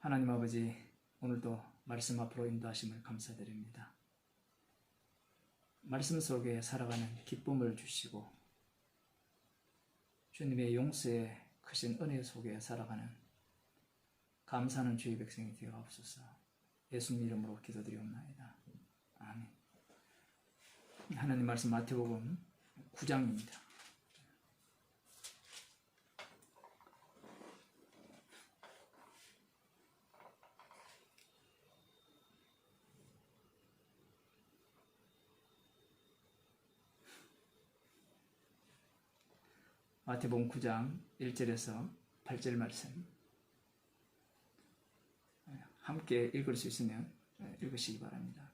하나님 아버지, 오늘도 말씀 앞으로 인도하심을 감사드립니다. 말씀 속에 살아가는 기쁨을 주시고 주님의 용서의 크신 은혜 속에 살아가는 감사하는 주의 백성이 되어옵소서. 예수님 이름으로 기도드리옵나이다. 아멘. 하나님 말씀 마태복음 9장입니다. 마태복음 9장 1절에서 8절 말씀 함께 읽을 수 있으면 읽으시기 바랍니다.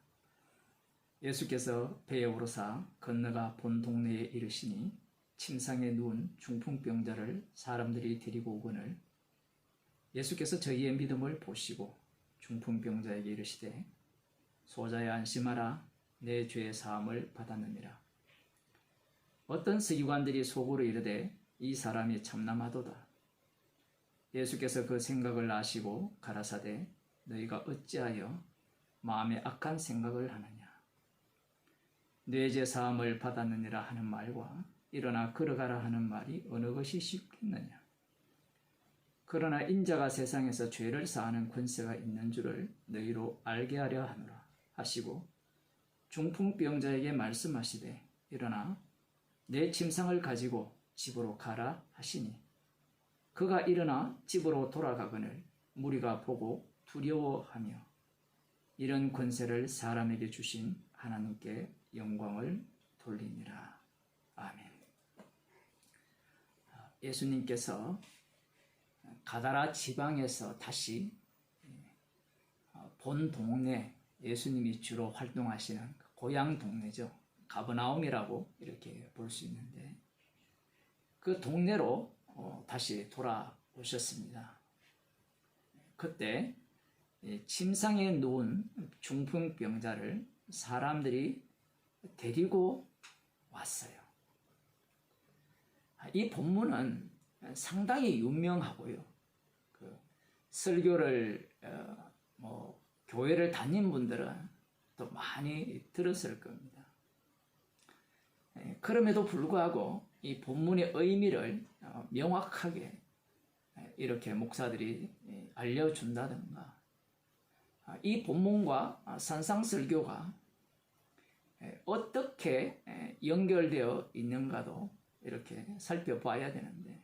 예수께서 배에 오르사 건너가 본 동네에 이르시니 침상에 누운 중풍병자를 사람들이 데리고 오거늘 예수께서 저희의 믿음을 보시고 중풍병자에게 이르시되 소자야 안심하라 내 죄의 사함을 받았느니라. 어떤 서기관들이 속으로 이르되 이 사람이 참남하도다. 예수께서 그 생각을 아시고 가라사대 너희가 어찌하여 마음에 악한 생각을 하느냐. 뇌죄 사함을 받았느니라 하는 말과 일어나 걸어가라 하는 말이 어느 것이 쉽겠느냐. 그러나 인자가 세상에서 죄를 사하는 권세가 있는 줄을 너희로 알게 하려 하노라 하시고 중풍병자에게 말씀하시되 일어나 내 침상을 가지고 집으로 가라 하시니 그가 일어나 집으로 돌아가거늘 무리가 보고 두려워하며 이런 권세를 사람에게 주신 하나님께 영광을 돌리니라. 아멘. 예수님께서 가다라 지방에서 다시 본 동네, 예수님이 주로 활동하시는 고향 동네죠. 가버나움이라고 이렇게 볼 수 있는데 그 동네로 다시 돌아오셨습니다. 그때 침상에 누운 중풍병자를 사람들이 데리고 왔어요. 이 본문은 상당히 유명하고요. 그 설교를 교회를 다닌 분들은 또 많이 들었을 겁니다. 그럼에도 불구하고 이 본문의 의미를 명확하게 이렇게 목사들이 알려준다든가 이 본문과 산상설교가 어떻게 연결되어 있는가도 이렇게 살펴봐야 되는데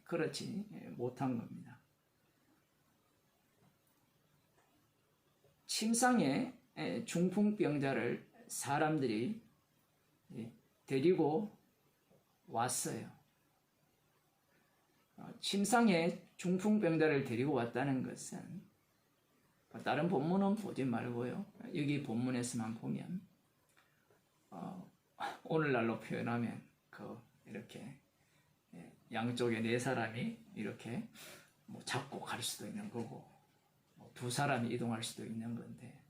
그렇지 못한 겁니다. 침상에 중풍병자를 사람들이 데리고 왔어요. 침상에 중풍병자를 데리고 왔다는 것은 다른 본문은 보지 말고요. 여기 본문에서만 보면 오늘날로 표현하면 이렇게 양쪽에 네 사람이 이렇게 잡고 갈 수도 있는 거고 두 사람이 이동할 수도 있는 건데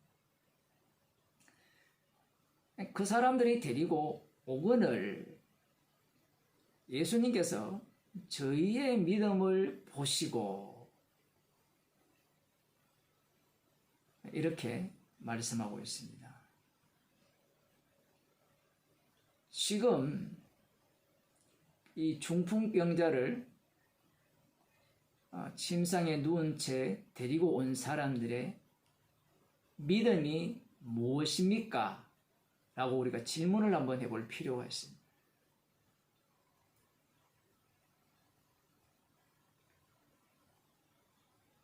그 사람들이 데리고 오거늘 예수님께서 저희의 믿음을 보시고 이렇게 말씀하고 있습니다. 지금 이 중풍병자를 침상에 누운 채 데리고 온 사람들의 믿음이 무엇입니까? 라고 우리가 질문을 한번 해볼 필요가 있습니다.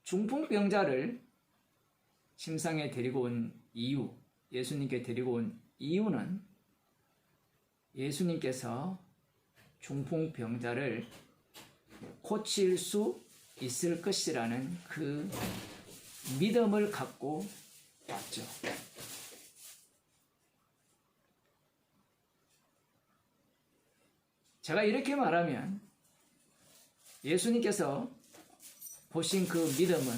중풍병자를 침상에 데리고 온 이유, 예수님께 데리고 온 이유는 예수님께서 중풍병자를 고칠 수 있을 것이라는 그 믿음을 갖고 왔죠. 제가 이렇게 말하면 예수님께서 보신 그 믿음은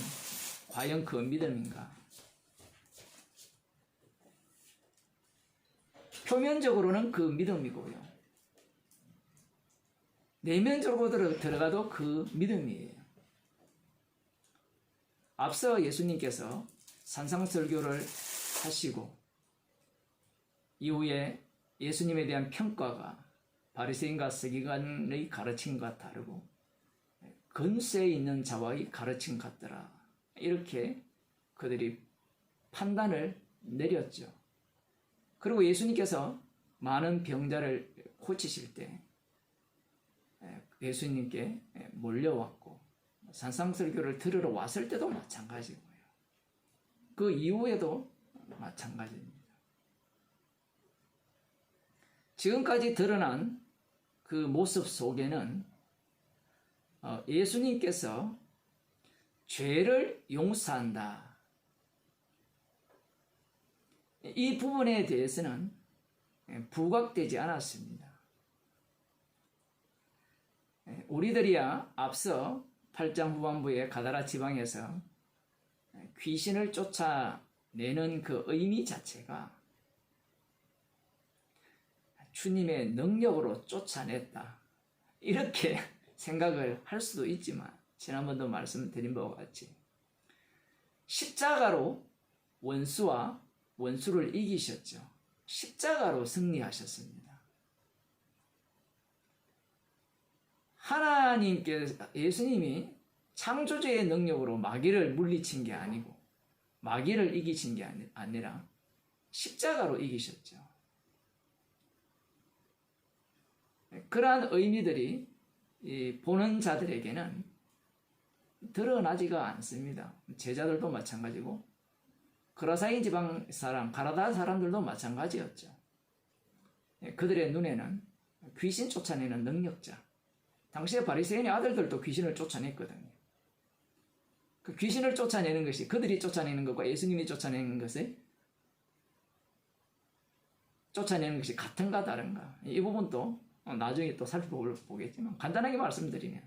과연 그 믿음인가? 표면적으로는 그 믿음이고요. 내면적으로 들어가도 그 믿음이에요. 앞서 예수님께서 산상설교를 하시고 이후에 예수님에 대한 평가가 바리새인과 서기관의 가르침과 다르고 근세 있는 자와의 가르침 같더라. 이렇게 그들이 판단을 내렸죠. 그리고 예수님께서 많은 병자를 고치실 때 예수님께 몰려왔고 산상설교를 들으러 왔을 때도 마찬가지고요. 그 이후에도 마찬가지입니다. 지금까지 드러난 그 모습 속에는 예수님께서 죄를 용서한다. 이 부분에 대해서는 부각되지 않았습니다. 우리들이야 앞서 8장 후반부에 가다라 지방에서 귀신을 쫓아내는 그 의미 자체가 주님의 능력으로 쫓아냈다. 이렇게 생각을 할 수도 있지만 지난번도 말씀드린 바와 같이 십자가로 원수와 원수를 이기셨죠. 십자가로 승리하셨습니다. 예수님이 창조주의 능력으로 마귀를 물리친 게 아니고 마귀를 이기신 게 아니라 십자가로 이기셨죠. 그러한 의미들이 보는 자들에게는 드러나지가 않습니다. 제자들도 마찬가지고 그라사인 지방 사람, 가라다 사람들도 마찬가지였죠. 그들의 눈에는 귀신 쫓아내는 능력자, 당시에 바리새인의 아들들도 귀신을 쫓아냈거든요. 그 귀신을 쫓아내는 것이 그들이 쫓아내는 것과 예수님이 쫓아내는 것이 같은가 다른가, 이 부분도 나중에 또 살펴보겠지만 간단하게 말씀드리면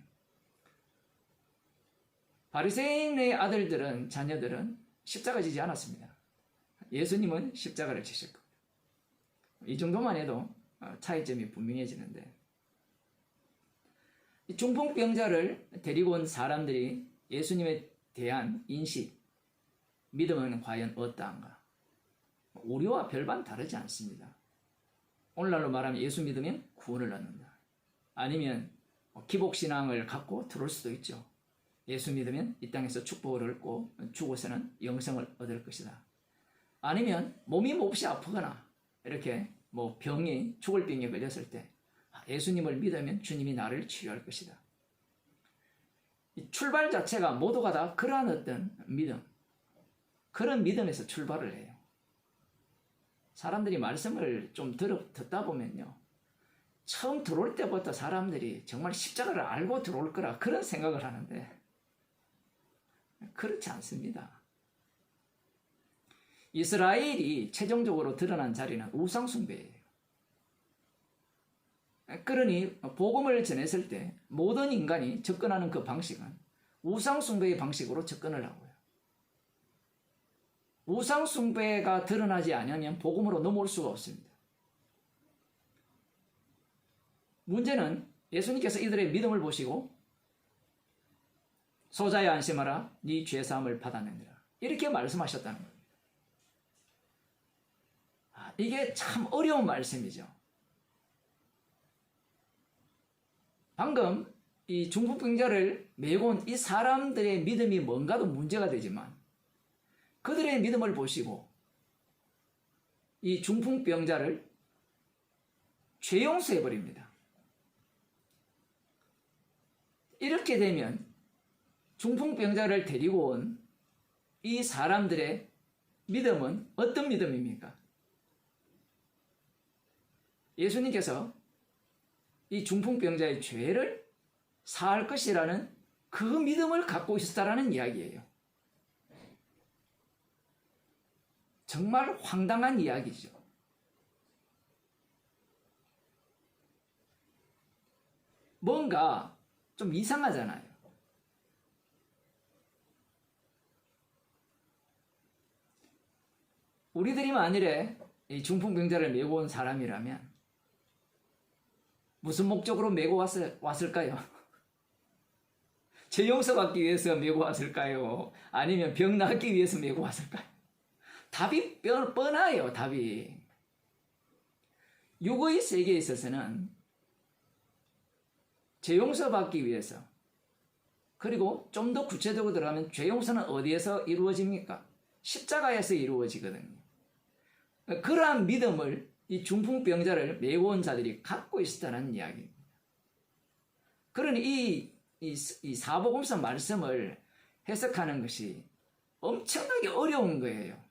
바리새인의 아들들은, 자녀들은 십자가 지지 않았습니다. 예수님은 십자가를 지셨고, 이 정도만 해도 차이점이 분명해지는데, 이 중풍병자를 데리고 온 사람들이 예수님에 대한 인식, 믿음은 과연 어떠한가? 우리와 별반 다르지 않습니다. 오늘날로 말하면 예수 믿으면 구원을 얻는다. 아니면 기복신앙을 갖고 들어올 수도 있죠. 예수 믿으면 이 땅에서 축복을 얻고 죽어서는 영생을 얻을 것이다. 아니면 몸이 몹시 아프거나 이렇게 죽을 병에 걸렸을 때 예수님을 믿으면 주님이 나를 치료할 것이다. 이 출발 자체가 모두가 다 그러한 어떤 믿음, 그런 믿음에서 출발을 해요. 사람들이 말씀을 좀 듣다 보면요, 처음 들어올 때부터 사람들이 정말 십자가를 알고 들어올 거라 그런 생각을 하는데 그렇지 않습니다. 이스라엘이 최종적으로 드러난 자리는 우상숭배예요. 그러니 복음을 전했을 때 모든 인간이 접근하는 그 방식은 우상숭배의 방식으로 접근을 하고요. 우상숭배가 드러나지 않으면 복음으로 넘어올 수가 없습니다. 문제는 예수님께서 이들의 믿음을 보시고 소자야 안심하라, 네 죄사함을 받았느니라, 이렇게 말씀하셨다는 겁니다. 이게 참 어려운 말씀이죠. 방금 이 중풍병자를 메고 온 이 사람들의 믿음이 뭔가도 문제가 되지만 그들의 믿음을 보시고 이 중풍병자를 죄 용서해버립니다. 이렇게 되면 중풍병자를 데리고 온 이 사람들의 믿음은 어떤 믿음입니까? 예수님께서 이 중풍병자의 죄를 사할 것이라는 그 믿음을 갖고 있었다라는 이야기예요. 정말 황당한 이야기죠. 뭔가 좀 이상하잖아요. 우리들이 만일에 이 중풍병자를 메고 온 사람이라면 무슨 목적으로 메고 왔을까요? 죄 용서받기 위해서 메고 왔을까요? 아니면 병 낫기 위해서 메고 왔을까요? 답이 뻔해요. 답이. 육의 세계에 있어서는 죄 용서받기 위해서, 그리고 좀 더 구체적으로 들어가면 죄 용서는 어디에서 이루어집니까? 십자가에서 이루어지거든요. 그러한 믿음을 이 중풍병자를 메고 온 자들이 갖고 있었다는 이야기입니다. 그러니 이 사복음서 말씀을 해석하는 것이 엄청나게 어려운 거예요.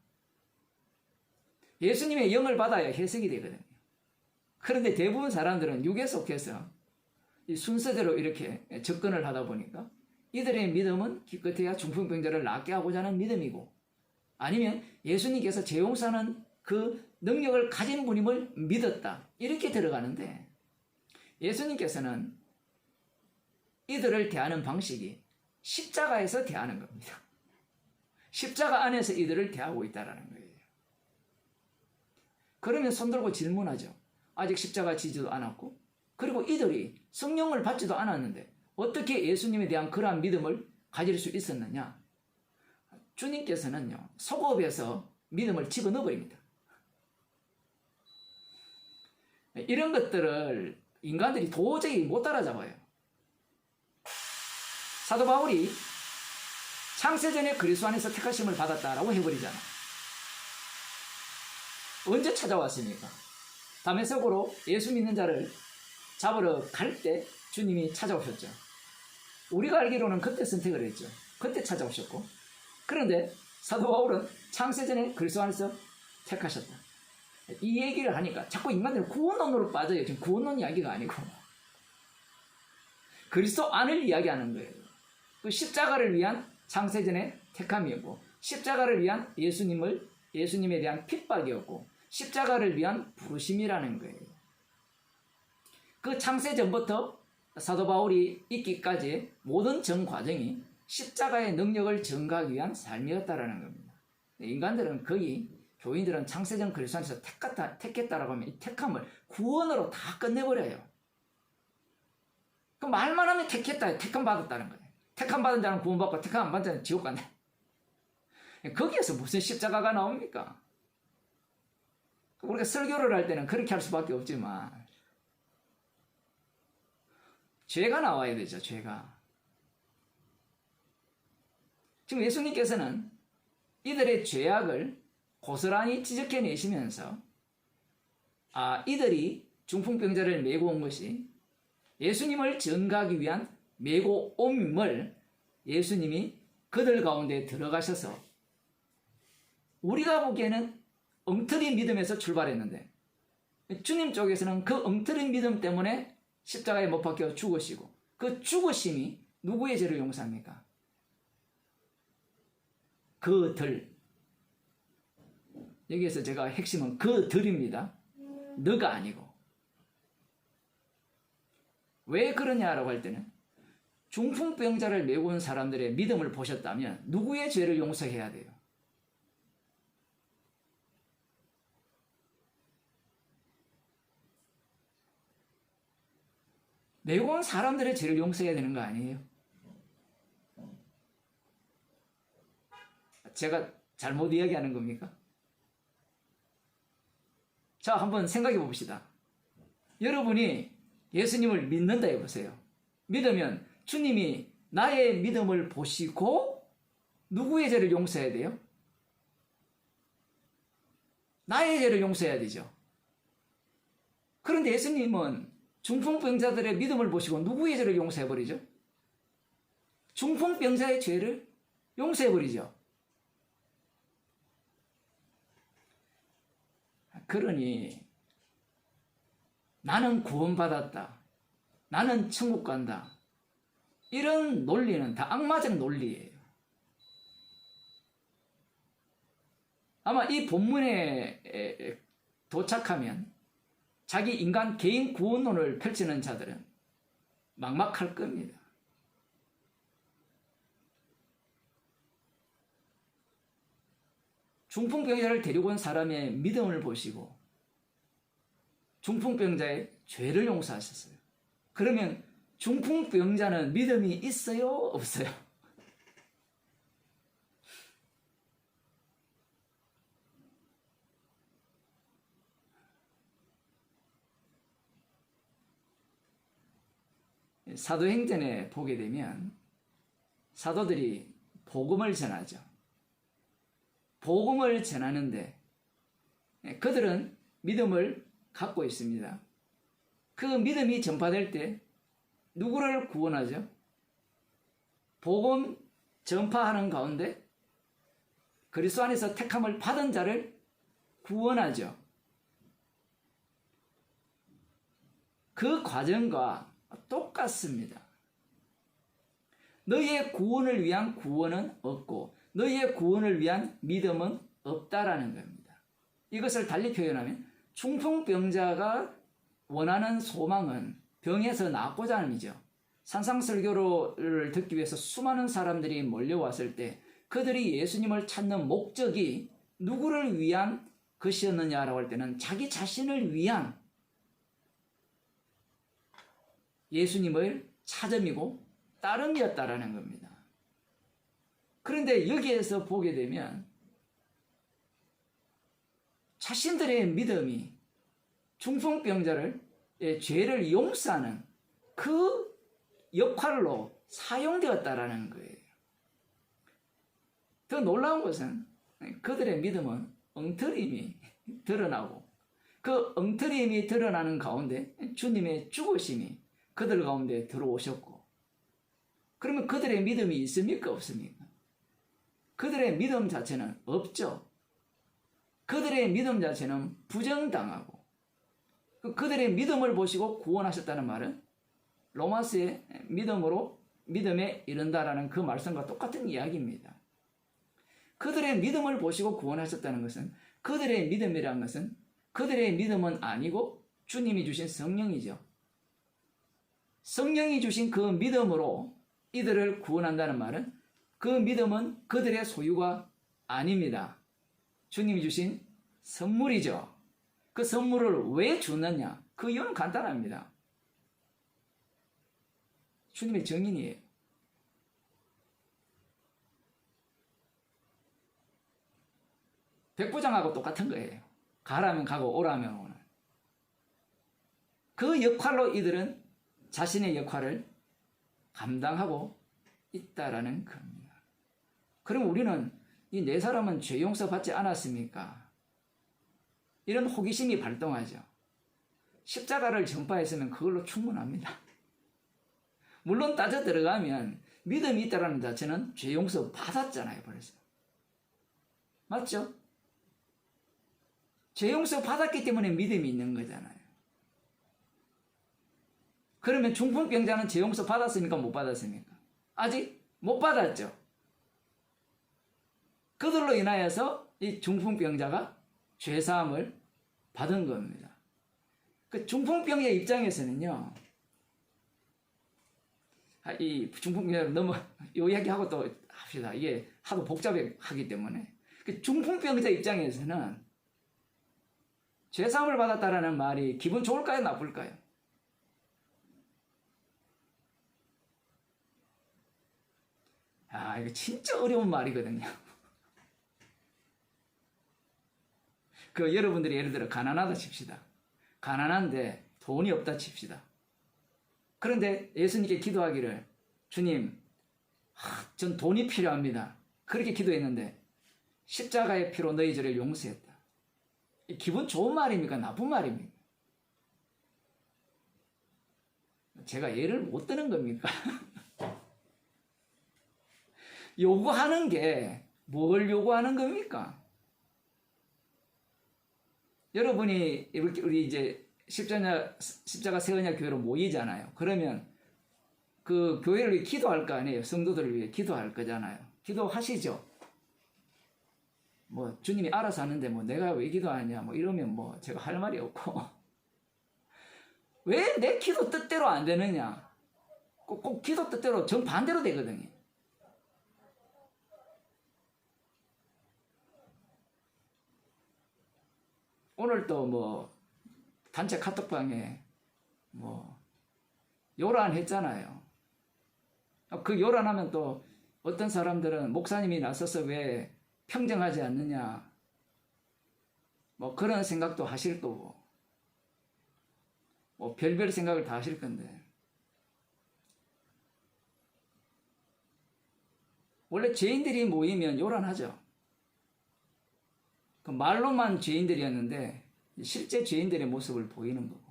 예수님의 영을 받아야 해석이 되거든요. 그런데 대부분 사람들은 육에 속해서 이 순서대로 이렇게 접근을 하다 보니까 이들의 믿음은 기껏해야 중풍병자를 낫게 하고자 하는 믿음이고, 아니면 예수님께서 죄 용서하는 그 능력을 가진 분임을 믿었다, 이렇게 들어가는데, 예수님께서는 이들을 대하는 방식이 십자가에서 대하는 겁니다. 십자가 안에서 이들을 대하고 있다는 거예요. 그러면 손들고 질문하죠. 아직 십자가 지지도 않았고, 그리고 이들이 성령을 받지도 않았는데 어떻게 예수님에 대한 그러한 믿음을 가질 수 있었느냐? 주님께서는요, 속업에서 믿음을 집어넣어버립니다. 이런 것들을 인간들이 도저히 못 따라잡아요. 사도 바울이 창세전에 그리스도 안에서 택하심을 받았다라고 해버리잖아. 언제 찾아왔습니까? 다메섹으로 예수 믿는 자를 잡으러 갈 때 주님이 찾아오셨죠. 우리가 알기로는 그때 선택을 했죠. 그때 찾아오셨고, 그런데 사도 바울은 창세전에 그리스도 안에서 택하셨다, 이 얘기를 하니까 자꾸 인간들은 구원론으로 빠져요. 지금 구원론 이야기가 아니고 그리스도 안을 이야기하는 거예요. 그 십자가를 위한 창세전의 택함이었고, 십자가를 위한 예수님에 대한 핍박이었고, 십자가를 위한 부르심이라는 거예요. 그 창세전부터 사도 바울이 있기까지 모든 전 과정이 십자가의 능력을 증가하기 위한 삶이었다라는 겁니다. 인간들은 거의, 교인들은 창세전 그리스도 안에서 택했다라고 하면 이 택함을 구원으로 다 끝내버려요. 그 말만 하면 택했다, 택함 받았다는 거예요. 택함 받은 자는 구원받고 택함 안 받은 자는 지옥 간다. 거기에서 무슨 십자가가 나옵니까? 우리가 설교를 할 때는 그렇게 할 수밖에 없지만 죄가 나와야 되죠. 죄가. 지금 예수님께서는 이들의 죄악을 고스란히 지적해내시면서, 이들이 중풍병자를 메고 온 것이 예수님을 전가하기 위한 메고 옴을 예수님이 그들 가운데 들어가셔서, 우리가 보기에는 엉터리 믿음에서 출발했는데 주님 쪽에서는 그 엉터리 믿음 때문에 십자가에 못 박혀 죽으시고, 그 죽으심이 누구의 죄를 용서합니까? 그들. 여기에서 제가 핵심은 그들입니다. 너가 아니고. 왜 그러냐라고 할 때는 중풍병자를 메고 온 사람들의 믿음을 보셨다면 누구의 죄를 용서해야 돼요? 메고 온 사람들의 죄를 용서해야 되는 거 아니에요? 제가 잘못 이야기하는 겁니까? 자, 한번 생각해 봅시다. 여러분이 예수님을 믿는다 해보세요. 믿으면 주님이 나의 믿음을 보시고 누구의 죄를 용서해야 돼요? 나의 죄를 용서해야 되죠. 그런데 예수님은 중풍병자들의 믿음을 보시고 누구의 죄를 용서해버리죠? 중풍병자의 죄를 용서해버리죠. 그러니 나는 구원받았다, 나는 천국 간다, 이런 논리는 다 악마적 논리예요. 아마 이 본문에 도착하면 자기 인간 개인 구원론을 펼치는 자들은 막막할 겁니다. 중풍병자를 데리고 온 사람의 믿음을 보시고 중풍병자의 죄를 용서하셨어요. 그러면 중풍병자는 믿음이 있어요? 없어요? 사도행전에 보게 되면 사도들이 복음을 전하죠. 복음을 전하는데 그들은 믿음을 갖고 있습니다. 그 믿음이 전파될 때 누구를 구원하죠? 복음 전파하는 가운데 그리스도 안에서 택함을 받은 자를 구원하죠. 그 과정과 똑같습니다. 너희의 구원을 위한 구원은 없고 너희의 구원을 위한 믿음은 없다라는 겁니다. 이것을 달리 표현하면 중풍병자가 원하는 소망은 병에서 낫고자 하는 이죠. 산상설교를 듣기 위해서 수많은 사람들이 몰려왔을 때 그들이 예수님을 찾는 목적이 누구를 위한 것이었느냐라고 할 때는 자기 자신을 위한 예수님을 찾음이고 따름이었다라는 겁니다. 그런데 여기에서 보게 되면 자신들의 믿음이 중풍병자를 죄를 용서하는 그 역할로 사용되었다라는 거예요. 더 놀라운 것은 그들의 믿음은 엉터림이 드러나고 그 엉터림이 드러나는 가운데 주님의 죽으심이 그들 가운데 들어오셨고, 그러면 그들의 믿음이 있습니까? 없습니까? 그들의 믿음 자체는 없죠. 그들의 믿음 자체는 부정당하고, 그들의 믿음을 보시고 구원하셨다는 말은 로마서의 믿음으로 믿음에 이른다라는 그 말씀과 똑같은 이야기입니다. 그들의 믿음을 보시고 구원하셨다는 것은, 그들의 믿음이라는 것은 그들의 믿음은 아니고 주님이 주신 성령이죠. 성령이 주신 그 믿음으로 이들을 구원한다는 말은 그 믿음은 그들의 소유가 아닙니다. 주님이 주신 선물이죠. 그 선물을 왜 주느냐? 그 이유는 간단합니다. 주님의 정인이에요. 백부장하고 똑같은 거예요. 가라면 가고 오라면 오는. 그 역할로 이들은 자신의 역할을 감당하고 있다라는 겁니다. 그럼 우리는 이 네 사람은 죄 용서 받지 않았습니까? 이런 호기심이 발동하죠. 십자가를 전파했으면 그걸로 충분합니다. 물론 따져 들어가면 믿음이 있다는 자체는 죄 용서 받았잖아요, 벌써. 맞죠? 죄 용서 받았기 때문에 믿음이 있는 거잖아요. 그러면 중풍병자는 죄 용서 받았습니까? 못 받았습니까? 아직 못 받았죠. 그들로 인하여서 이 중풍병자가 죄사함을 받은 겁니다. 그 중풍병자 입장에서는요, 이 중풍병자 너무 요 이야기하고 또 합시다. 이게 하도 복잡하기 때문에. 그 중풍병자 입장에서는 죄사함을 받았다라는 말이 기분 좋을까요? 나쁠까요? 이거 진짜 어려운 말이거든요. 여러분들이 예를 들어 가난하다 칩시다. 가난한데 돈이 없다 칩시다. 그런데 예수님께 기도하기를, 주님, 전 돈이 필요합니다. 그렇게 기도했는데 십자가의 피로 너희 죄를 용서했다. 기분 좋은 말입니까? 나쁜 말입니까? 제가 예를 못 드는 겁니까? 요구하는 게 뭘 요구하는 겁니까? 여러분이 우리 이제 십자가 세언약 교회로 모이잖아요. 그러면 그 교회를 위해 기도할 거 아니에요. 성도들을 위해 기도할 거잖아요. 기도하시죠. 뭐 주님이 알아서 하는데 뭐 내가 왜 기도하냐 뭐 이러면 뭐 제가 할 말이 없고 왜 내 기도 뜻대로 안 되느냐? 꼭 기도 뜻대로 정반대로 되거든요. 오늘 또 뭐 단체 카톡방에 뭐 요란했잖아요. 그 요란하면 또 어떤 사람들은 목사님이 나서서 왜 평정하지 않느냐, 뭐 그런 생각도 하실 거고, 뭐 별별 생각을 다 하실 건데, 원래 죄인들이 모이면 요란하죠. 그 말로만 죄인들이었는데 실제 죄인들의 모습을 보이는 거고,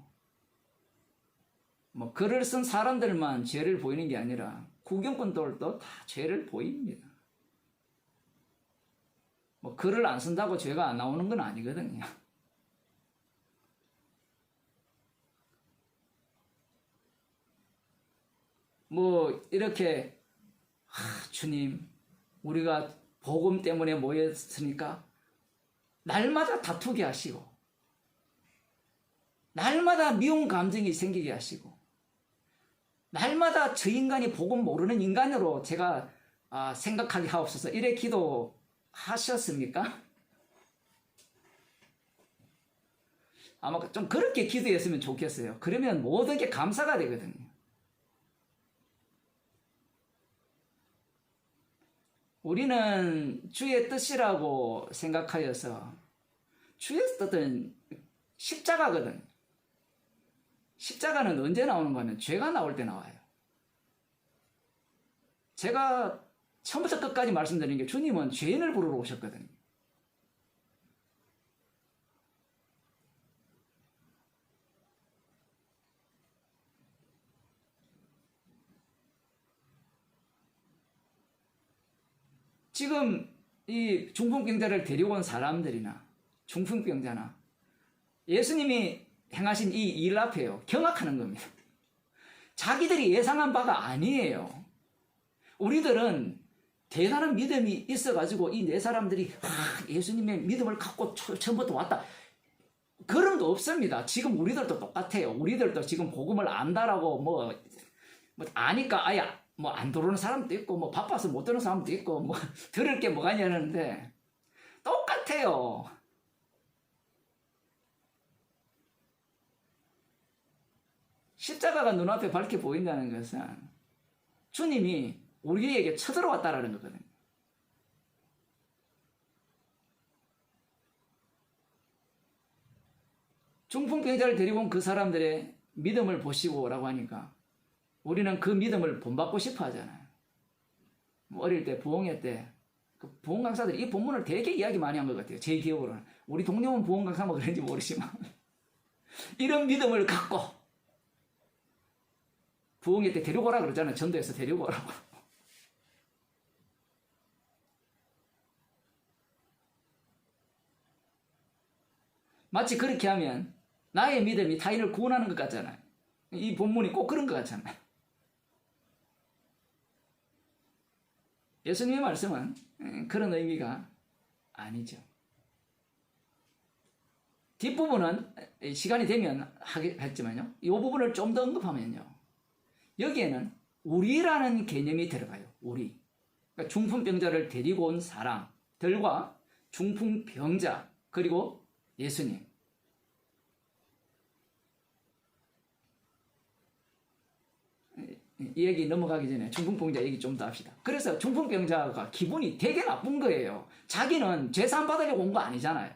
뭐 글을 쓴 사람들만 죄를 보이는 게 아니라 구경꾼들도 다 죄를 보입니다. 뭐 글을 안 쓴다고 죄가 안 나오는 건 아니거든요. 뭐 이렇게 주님, 우리가 복음 때문에 모였으니까 날마다 다투게 하시고, 날마다 미운 감정이 생기게 하시고, 날마다 저 인간이 복음 모르는 인간으로 제가 생각하게 하옵소서, 이래 기도하셨습니까? 아마 좀 그렇게 기도했으면 좋겠어요. 그러면 모든 게 감사가 되거든요. 우리는 주의 뜻이라고 생각하여서, 주의 뜻은 십자가거든. 십자가는 언제 나오는 거냐면 죄가 나올 때 나와요. 제가 처음부터 끝까지 말씀드리는 게, 주님은 죄인을 부르러 오셨거든요. 지금 이 중풍병자를 데리고 온 사람들이나 중풍병자나 예수님이 행하신 이 일 앞에요, 경악하는 겁니다. 자기들이 예상한 바가 아니에요. 우리들은 대단한 믿음이 있어가지고 이 네 사람들이 예수님의 믿음을 갖고 처음부터 왔다, 그런 거 없습니다. 지금 우리들도 똑같아요. 우리들도 지금 복음을 안다라고 뭐 아니까 아예 뭐 안 들어오는 사람도 있고, 뭐 바빠서 못 들은 사람도 있고, 뭐 들을 게 뭐가 있냐는데 똑같아요. 십자가가 눈앞에 밝게 보인다는 것은 주님이 우리에게 쳐들어왔다라는 거거든요. 중풍병자를 데리고 온 그 사람들의 믿음을 보시고라고 하니까 우리는 그 믿음을 본받고 싶어 하잖아요. 어릴 때 부흥회 때 그 부흥 강사들이 이 본문을 되게 이야기 많이 한 것 같아요. 제 기억으로는. 우리 동료원 부흥 강사 뭐 그런지 모르지만 이런 믿음을 갖고 부흥회 때 데리고 오라 그러잖아요. 전도에서 데리고 오라고. 마치 그렇게 하면 나의 믿음이 타인을 구원하는 것 같잖아요. 이 본문이 꼭 그런 것 같잖아요. 예수님의 말씀은 그런 의미가 아니죠. 뒷부분은 시간이 되면 하겠지만요, 이 부분을 좀 더 언급하면요, 여기에는 우리라는 개념이 들어가요. 우리. 그러니까 중풍병자를 데리고 온 사람들과 중풍병자, 그리고 예수님. 이 얘기 넘어가기 전에 중풍병자 얘기 좀 더 합시다. 그래서 중풍병자가 기분이 되게 나쁜 거예요. 자기는 죄산 받으려고 온 거 아니잖아요.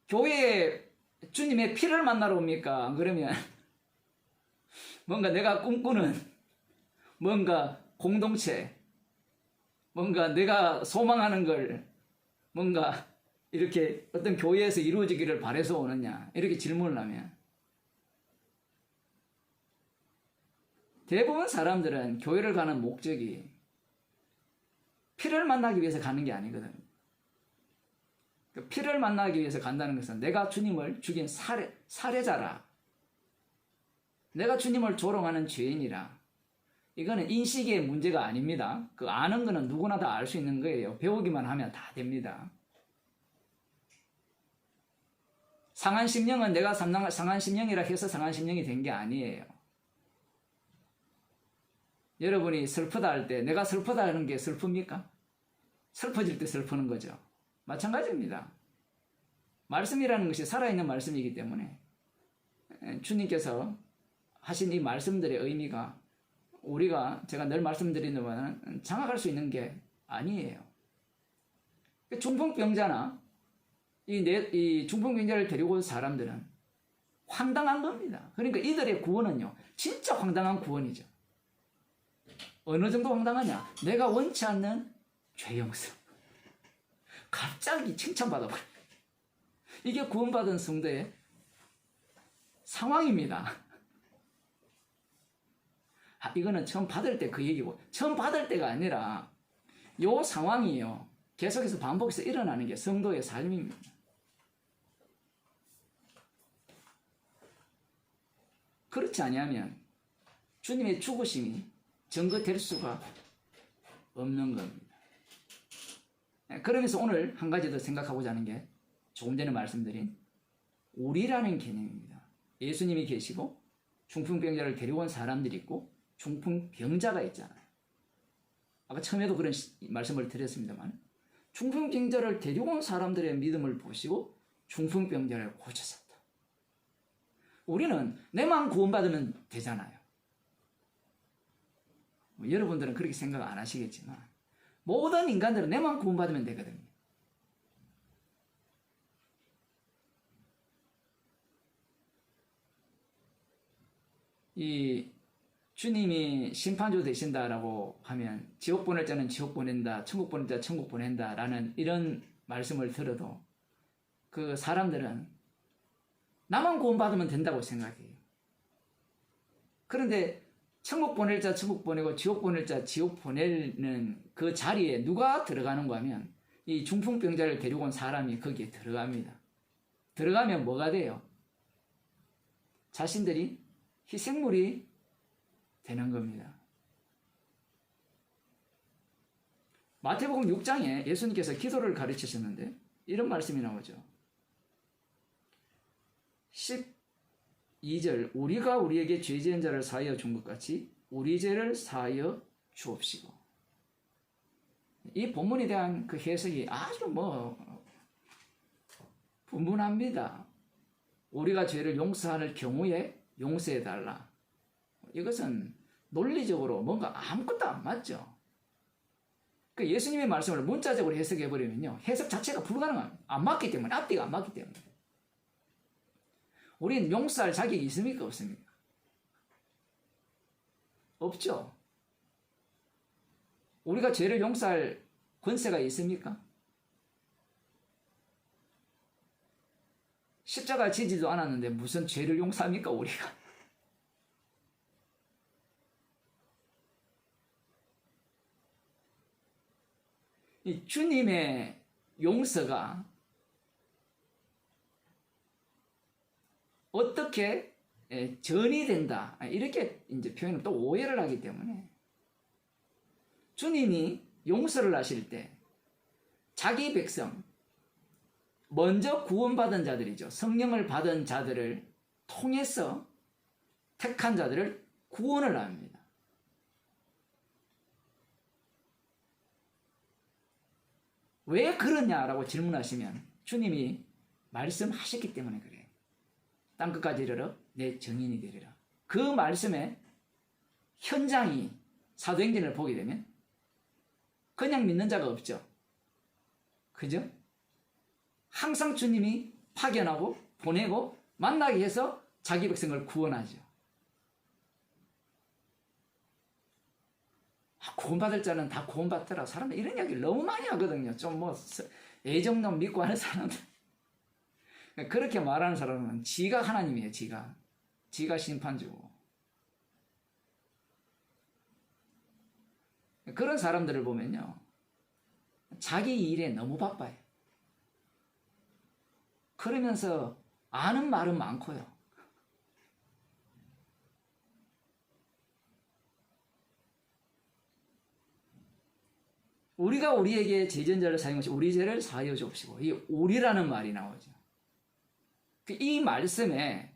교회에 주님의 피를 만나러 옵니까? 그러면 뭔가 내가 꿈꾸는 뭔가 공동체, 뭔가 내가 소망하는 걸 뭔가 이렇게 어떤 교회에서 이루어지기를 바라서 오느냐, 이렇게 질문을 하면 대부분 사람들은 교회를 가는 목적이 피를 만나기 위해서 가는 게 아니거든요. 피를 만나기 위해서 간다는 것은 내가 주님을 죽인 살해자라, 내가 주님을 조롱하는 죄인이라, 이거는 인식의 문제가 아닙니다. 그 아는 거는 누구나 다 알 수 있는 거예요. 배우기만 하면 다 됩니다. 상한 심령은 내가 상한 심령이라 해서 상한 심령이 된 게 아니에요. 여러분이 슬프다 할 때 내가 슬프다 하는 게 슬픕니까? 슬퍼질 때 슬프는 거죠. 마찬가지입니다. 말씀이라는 것이 살아있는 말씀이기 때문에 주님께서 하신 이 말씀들의 의미가 제가 늘 말씀드리는 바는 장악할 수 있는 게 아니에요. 중풍병자나 이 중풍병자를 데리고 온 사람들은 황당한 겁니다. 그러니까 이들의 구원은요, 진짜 황당한 구원이죠. 어느 정도 황당하냐? 내가 원치 않는 죄 용서. 갑자기 칭찬받아버려. 이게 구원받은 성도의 상황입니다. 이거는 처음 받을 때 그 얘기고, 처음 받을 때가 아니라 요 상황이요, 계속해서 반복해서 일어나는 게 성도의 삶입니다. 그렇지 않으면 주님의 죽으심이 증거될 수가 없는 겁니다. 그러면서 오늘 한 가지 더 생각하고자 하는 게 조금 전에 말씀드린 우리라는 개념입니다. 예수님이 계시고 중풍병자를 데리고 온 사람들이 있고 중풍병자가 있잖아요. 아까 처음에도 그런 말씀을 드렸습니다만, 중풍병자를 데리고 온 사람들의 믿음을 보시고 중풍병자를 고쳤었다. 우리는 내만 구원받으면 되잖아요. 여러분들은 그렇게 생각 안 하시겠지만 모든 인간들은 내만 구원받으면 되거든요. 이 주님이 심판주 되신다라고 하면 지옥 보낼 자는 지옥 보낸다, 천국 보낼 자 천국 보낸다라는 이런 말씀을 들어도 그 사람들은 나만 구원받으면 된다고 생각해요. 그런데 천국 보낼 자 천국 보내고 지옥 보낼 자 지옥 보내는 그 자리에 누가 들어가는가 하면 이 중풍병자를 데리고 온 사람이 거기에 들어갑니다. 들어가면 뭐가 돼요? 자신들이 희생물이 되는 겁니다. 마태복음 6장에 예수님께서 기도를 가르치셨는데 이런 말씀이 나오죠. 12절, 우리가 우리에게 죄 지은 자를 사하여 준 것 같이 우리 죄를 사하여 주옵시고. 이 본문에 대한 그 해석이 아주 분분합니다. 우리가 죄를 용서할 경우에 용서해달라. 이것은 논리적으로 뭔가 아무것도 안 맞죠. 그 예수님의 말씀을 문자적으로 해석해버리면요, 해석 자체가 불가능합니다. 안 맞기 때문에, 앞뒤가 안 맞기 때문에. 우리는 용서할 자격이 있습니까? 없습니까? 없죠. 우리가 죄를 용서할 권세가 있습니까? 십자가 지지도 않았는데 무슨 죄를 용서합니까, 우리가? 이 주님의 용서가 어떻게 전이 된다, 이렇게 이제 표현을 또 오해를 하기 때문에, 주님이 용서를 하실 때 자기 백성, 먼저 구원받은 자들이죠. 성령을 받은 자들을 통해서 택한 자들을 구원을 합니다. 왜 그러냐라고 질문하시면 주님이 말씀하셨기 때문에 그래요. 땅끝까지 이르러 내 증인이 되리라. 그 말씀의 현장이 사도행전을 보게 되면 그냥 믿는 자가 없죠. 그죠? 항상 주님이 파견하고 보내고 만나게 해서 자기 백성을 구원하죠. 구원받을 자는 다 구원받더라. 사람들 이런 이야기를 너무 많이 하거든요. 좀 애정론 믿고 하는 사람들. 그렇게 말하는 사람은 지가 하나님이에요. 지가 심판주고. 그런 사람들을 보면요, 자기 일에 너무 바빠요. 그러면서 아는 말은 많고요. 우리가 우리에게 죄전자를 사용하시 우리 죄를 사하여 주옵시고, 이 우리라는 말이 나오죠. 이 말씀의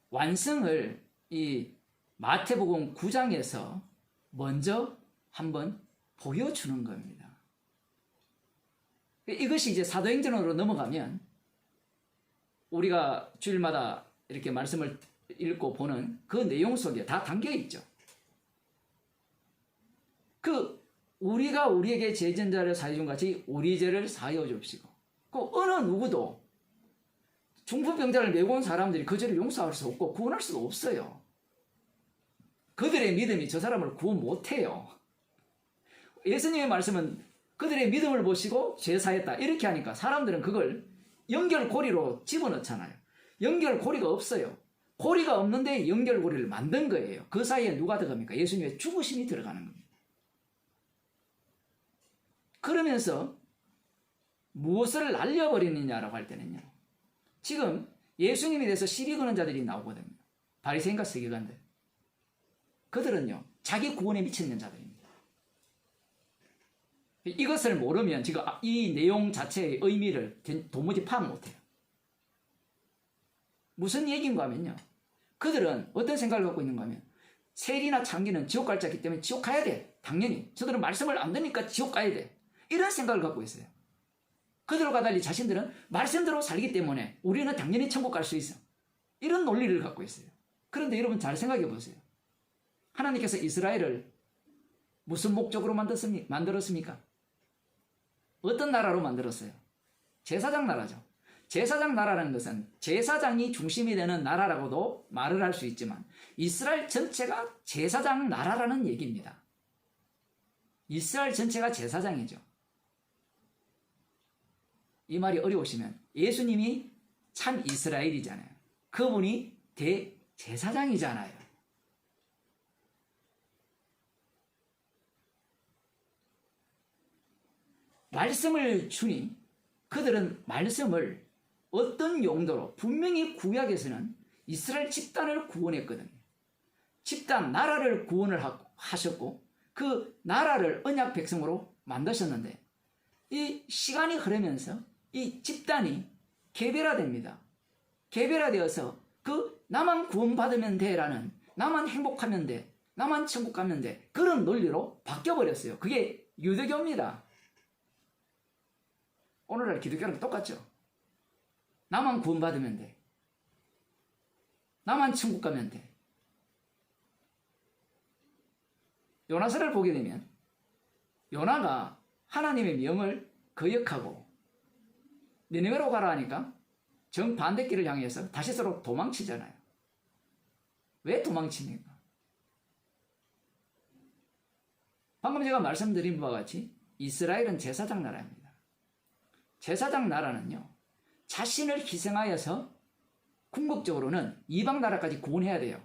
완성을 이 마태복음 9장에서 먼저 한번 보여주는 겁니다. 이것이 이제 사도행전으로 넘어가면 우리가 주일마다 이렇게 말씀을 읽고 보는 그 내용 속에 다 담겨 있죠. 우리가 우리에게 죄전자를 사해 준 같이 우리 죄를 사하여 줍시고, 어느 누구도 중풍병자를 메고 온 사람들이 그 죄를 용서할 수 없고 구원할 수도 없어요. 그들의 믿음이 저 사람을 구원 못해요. 예수님의 말씀은 그들의 믿음을 보시고 죄 사했다 이렇게 하니까 사람들은 그걸 연결고리로 집어넣잖아요. 연결고리가 없어요. 고리가 없는데 연결고리를 만든 거예요. 그 사이에 누가 들어갑니까? 예수님의 죽으심이 들어가는 겁니다. 그러면서 무엇을 날려버리느냐라고 할 때는요, 지금 예수님에 대해서 시비 거는 자들이 나오거든요. 바리새인과 서기관들. 그들은요, 자기 구원에 미쳐있는 자들입니다. 이것을 모르면 지금 이 내용 자체의 의미를 도무지 파악 못해요. 무슨 얘기인가 하면요, 그들은 어떤 생각을 갖고 있는가 하면 세리나 창기는 지옥 갈 자이기 때문에 지옥 가야 돼. 당연히 저들은 말씀을 안 듣니까 지옥 가야 돼. 이런 생각을 갖고 있어요. 그들과 달리 자신들은 말씀대로 살기 때문에 우리는 당연히 천국 갈 수 있어. 이런 논리를 갖고 있어요. 그런데 여러분 잘 생각해 보세요. 하나님께서 이스라엘을 무슨 목적으로 만들었습니까? 어떤 나라로 만들었어요? 제사장 나라죠. 제사장 나라라는 것은 제사장이 중심이 되는 나라라고도 말을 할 수 있지만 이스라엘 전체가 제사장 나라라는 얘기입니다. 이스라엘 전체가 제사장이죠. 이 말이 어려우시면 예수님이 참 이스라엘이잖아요. 그분이 대제사장이잖아요. 말씀을 주니 그들은 말씀을 어떤 용도로, 분명히 구약에서는 이스라엘 집단을 구원했거든요. 집단, 나라를 구원을 하셨고 그 나라를 언약 백성으로 만드셨는데 이 시간이 흐르면서 이 집단이 개별화됩니다. 개별화되어서 나만 구원받으면 돼라는, 나만 행복하면 돼, 나만 천국 가면 돼, 그런 논리로 바뀌어버렸어요. 그게 유대교입니다. 오늘날 기독교랑 똑같죠. 나만 구원받으면 돼, 나만 천국 가면 돼. 요나서를 보게 되면 요나가 하나님의 명을 거역하고 니느웨로 가라 하니까 정반대길을 향해서 다시스로 도망치잖아요. 왜 도망칩니까? 방금 제가 말씀드린 바와 같이 이스라엘은 제사장 나라입니다. 제사장 나라는요, 자신을 희생하여서 궁극적으로는 이방 나라까지 구원해야 돼요.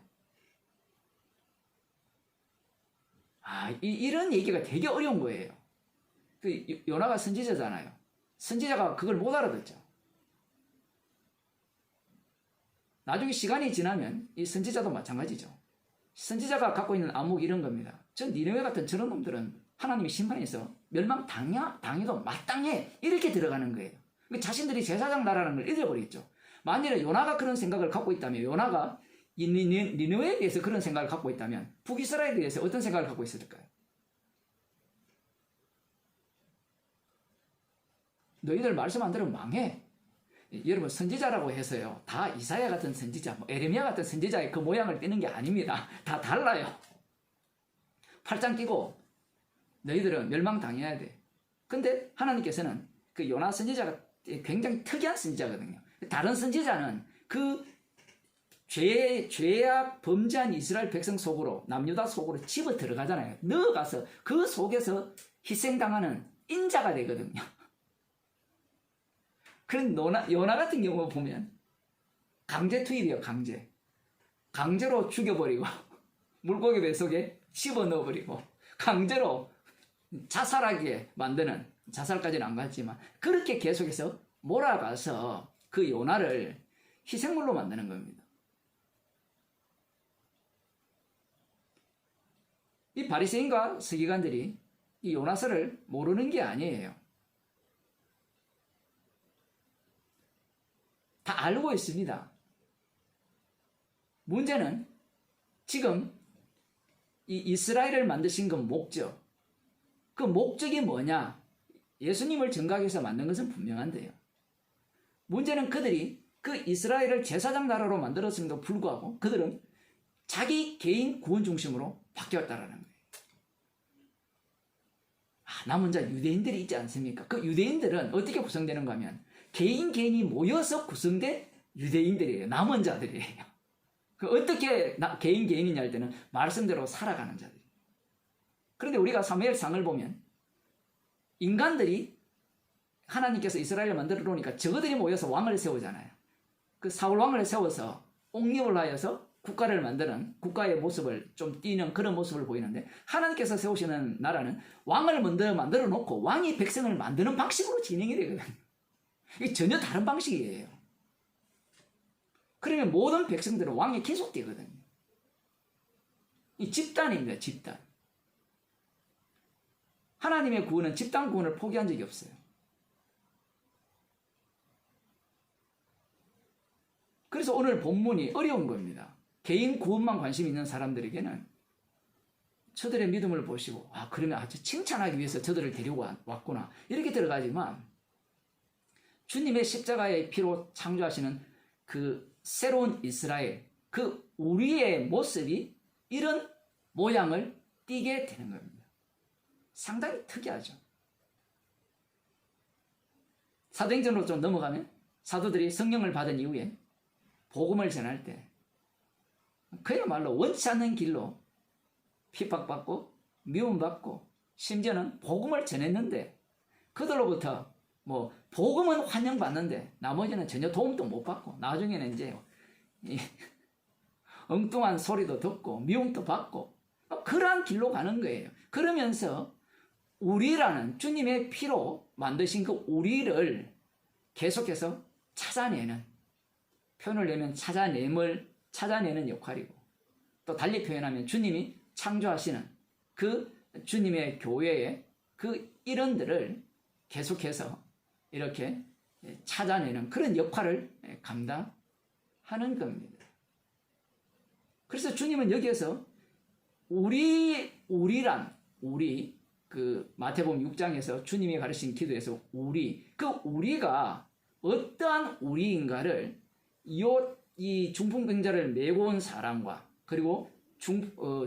이런 얘기가 되게 어려운 거예요. 요나가 선지자잖아요. 선지자가 그걸 못 알아듣죠. 나중에 시간이 지나면 이 선지자도 마찬가지죠. 선지자가 갖고 있는 암묵이 이런 겁니다. 니느웨 같은 저런 놈들은 하나님의 심판에서 멸망당해도 마땅해, 이렇게 들어가는 거예요. 자신들이 제사장 나라는 걸 잊어버렸죠. 만일에 요나가 그런 생각을 갖고 있다면, 요나가 니느웨에 대해서 그런 생각을 갖고 있다면 북이스라엘에 대해서 어떤 생각을 갖고 있을까요? 너희들 말씀 안 들으면 망해. 여러분, 선지자라고 해서요, 다 이사야 같은 선지자, 에레미야 같은 선지자의 그 모양을 띠는 게 아닙니다. 다 달라요. 팔짱 끼고 너희들은 멸망당해야 돼. 근데 하나님께서는 그 요나 선지자가 굉장히 특이한 선지자거든요. 다른 선지자는 그 죄악 범죄한 이스라엘 백성 속으로, 남유다 속으로 집어 들어가잖아요. 넣어가서 그 속에서 희생당하는 인자가 되거든요. 그런 요나 같은 경우 보면 강제 투입이에요. 강제로 죽여버리고 물고기 뱃속에 집어 넣어버리고 강제로 자살하게 만드는, 자살까지는 안 갔지만 그렇게 계속해서 몰아가서 그 요나를 희생물로 만드는 겁니다. 이 바리새인과 서기관들이 이 요나서를 모르는 게 아니에요. 다 알고 있습니다. 문제는 지금 이 이스라엘을 만드신 그 목적, 그 목적이 뭐냐? 예수님을 정각해서 만든 것은 분명한데요. 문제는 그들이 그 이스라엘을 제사장 나라로 만들었음에도 불구하고 그들은 자기 개인 구원 중심으로 바뀌었다라는 거예요. 남은 자 유대인들이 있지 않습니까? 그 유대인들은 어떻게 구성되는가 하면 개인이 모여서 구성된 유대인들이에요. 남은 자들이에요. 그 어떻게 개인이냐 할 때는 말씀대로 살아가는 자들. 그런데 우리가 사무엘상을 보면 인간들이 하나님께서 이스라엘을 만들어 놓으니까 저들이 모여서 왕을 세우잖아요. 그 사울 왕을 세워서 옹립을 하여서 국가를 만드는 국가의 모습을 좀 띄는 그런 모습을 보이는데 하나님께서 세우시는 나라는 왕을 먼저 만들어 놓고 왕이 백성을 만드는 방식으로 진행이 되거든요. 이게 전혀 다른 방식이에요. 그러면 모든 백성들은 왕이 계속되거든요. 이 집단입니다. 집단. 하나님의 구원은 집단 구원을 포기한 적이 없어요. 그래서 오늘 본문이 어려운 겁니다. 개인 구원만 관심 있는 사람들에게는 저들의 믿음을 보시고 그러면 아주 칭찬하기 위해서 저들을 데리고 왔구나 이렇게 들어가지만 주님의 십자가의 피로 창조하시는 그 새로운 이스라엘, 그 우리의 모습이 이런 모양을 띠게 되는 겁니다. 상당히 특이하죠. 사도행전으로 좀 넘어가면 사도들이 성령을 받은 이후에 복음을 전할 때 그야말로 원치 않는 길로 핍박받고 미움받고 심지어는 복음을 전했는데 그들로부터 복음은 환영받는데 나머지는 전혀 도움도 못 받고 나중에는 이제 엉뚱한 소리도 듣고 미움도 받고 그러한 길로 가는 거예요. 그러면서 우리라는 주님의 피로 만드신 그 우리를 계속해서 찾아내는, 표현을 내면 찾아내는 역할이고, 또 달리 표현하면 주님이 창조하시는 그 주님의 교회의 그 일원들을 계속해서 이렇게 찾아내는 그런 역할을 감당하는 겁니다. 그래서 주님은 여기에서 우리 그 마태복음 6장에서 주님이 가르친 기도에서 그 우리가 어떠한 우리인가를 이 중풍병자를 메고 온 사람과 그리고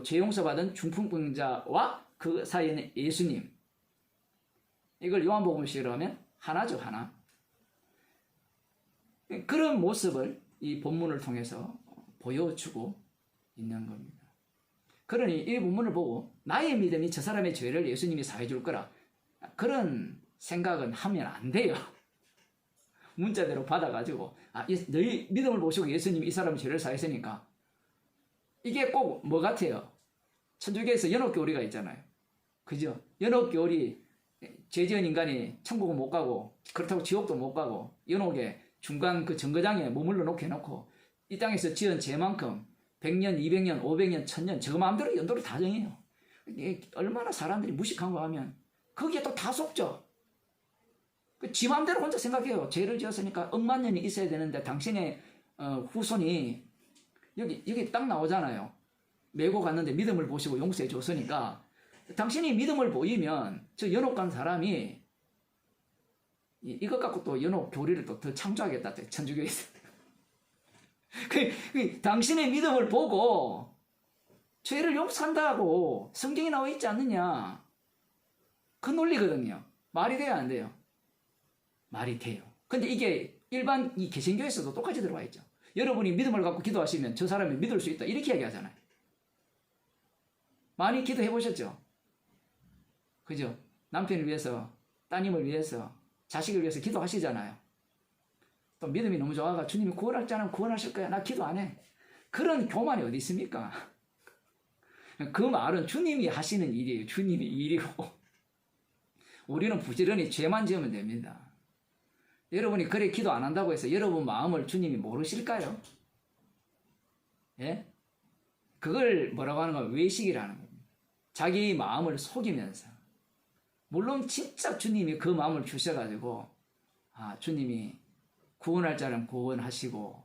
죄 용서받은 중풍병자와 그 사이에는 예수님, 이걸 요한복음식으로 하면 하나죠, 하나. 그런 모습을 이 본문을 통해서 보여주고 있는 겁니다. 그러니 이 본문을 보고 나의 믿음이 저 사람의 죄를 예수님이 사해 줄 거라 그런 생각은 하면 안 돼요. 문자대로 받아가지고 너희 믿음을 보시고 예수님이 이 사람의 죄를 사했으니까 이게 꼭 뭐 같아요? 천주교에서 연옥교리가 있잖아요. 그죠? 연옥교리 죄 지은 인간이 천국은 못 가고 그렇다고 지옥도 못 가고 연옥에 중간 그 정거장에 머물러 놓게 해놓고 이 땅에서 지은 죄만큼 100년, 200년, 500년, 1000년 저거 마음대로 연도를 다 정해요. 얼마나 사람들이 무식한가 하면 거기에 또 다 속죠. 지 마음대로 혼자 생각해요. 죄를 지었으니까 억만 년이 있어야 되는데 당신의 후손이 여기 딱 나오잖아요. 메고 갔는데 믿음을 보시고 용서해 줬으니까 당신이 믿음을 보이면 저 연옥 간 사람이 이것 갖고 또 연옥 교리를 또 더 창조하겠다. 천주교에서. 당신의 믿음을 보고 죄를 용서한다고 성경에 나와 있지 않느냐. 그 논리거든요. 말이 돼요, 안 돼요? 말이 돼요. 근데 이게 일반 이 개신교에서도 똑같이 들어와 있죠. 여러분이 믿음을 갖고 기도하시면 저 사람이 믿을 수 있다. 이렇게 얘기하잖아요. 많이 기도해 보셨죠? 그죠? 남편을 위해서, 따님을 위해서, 자식을 위해서 기도하시잖아요. 또 믿음이 너무 좋아가 주님이 구원할 자는 구원하실 거야. 나 기도 안 해. 그런 교만이 어디 있습니까? 그 말은 주님이 하시는 일이에요. 주님이 일이고. 우리는 부지런히 죄만 지으면 됩니다. 여러분이 그래 기도 안 한다고 해서 여러분 마음을 주님이 모르실까요? 예? 그걸 뭐라고 하는 건 외식이라는 겁니다. 자기 마음을 속이면서. 물론 진짜 주님이 그 마음을 주셔가지고 주님이 구원할 자는 구원하시고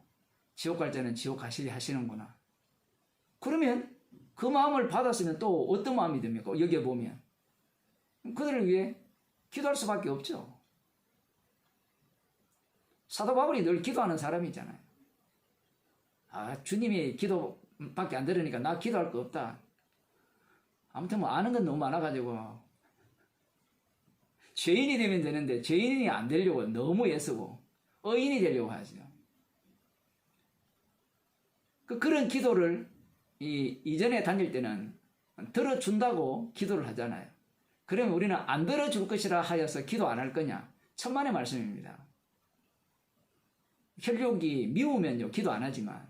지옥 갈 자는 지옥 가시리 하시는구나. 그러면 그 마음을 받았으면 또 어떤 마음이 됩니까? 여기에 보면 그들을 위해 기도할 수밖에 없죠. 사도 바울이 늘 기도하는 사람이잖아요. 아, 주님이 기도밖에 안 들으니까 나 기도할 거 없다. 아무튼 뭐 아는 건 너무 많아가지고 죄인이 되면 되는데 죄인이 안 되려고 너무 애쓰고 의인이 되려고 하죠. 그런 기도를 이전에 다닐 때는 들어준다고 기도를 하잖아요. 그러면 우리는 안 들어줄 것이라 하여서 기도 안 할 거냐? 천만의 말씀입니다. 혈육이 미우면요 기도 안 하지만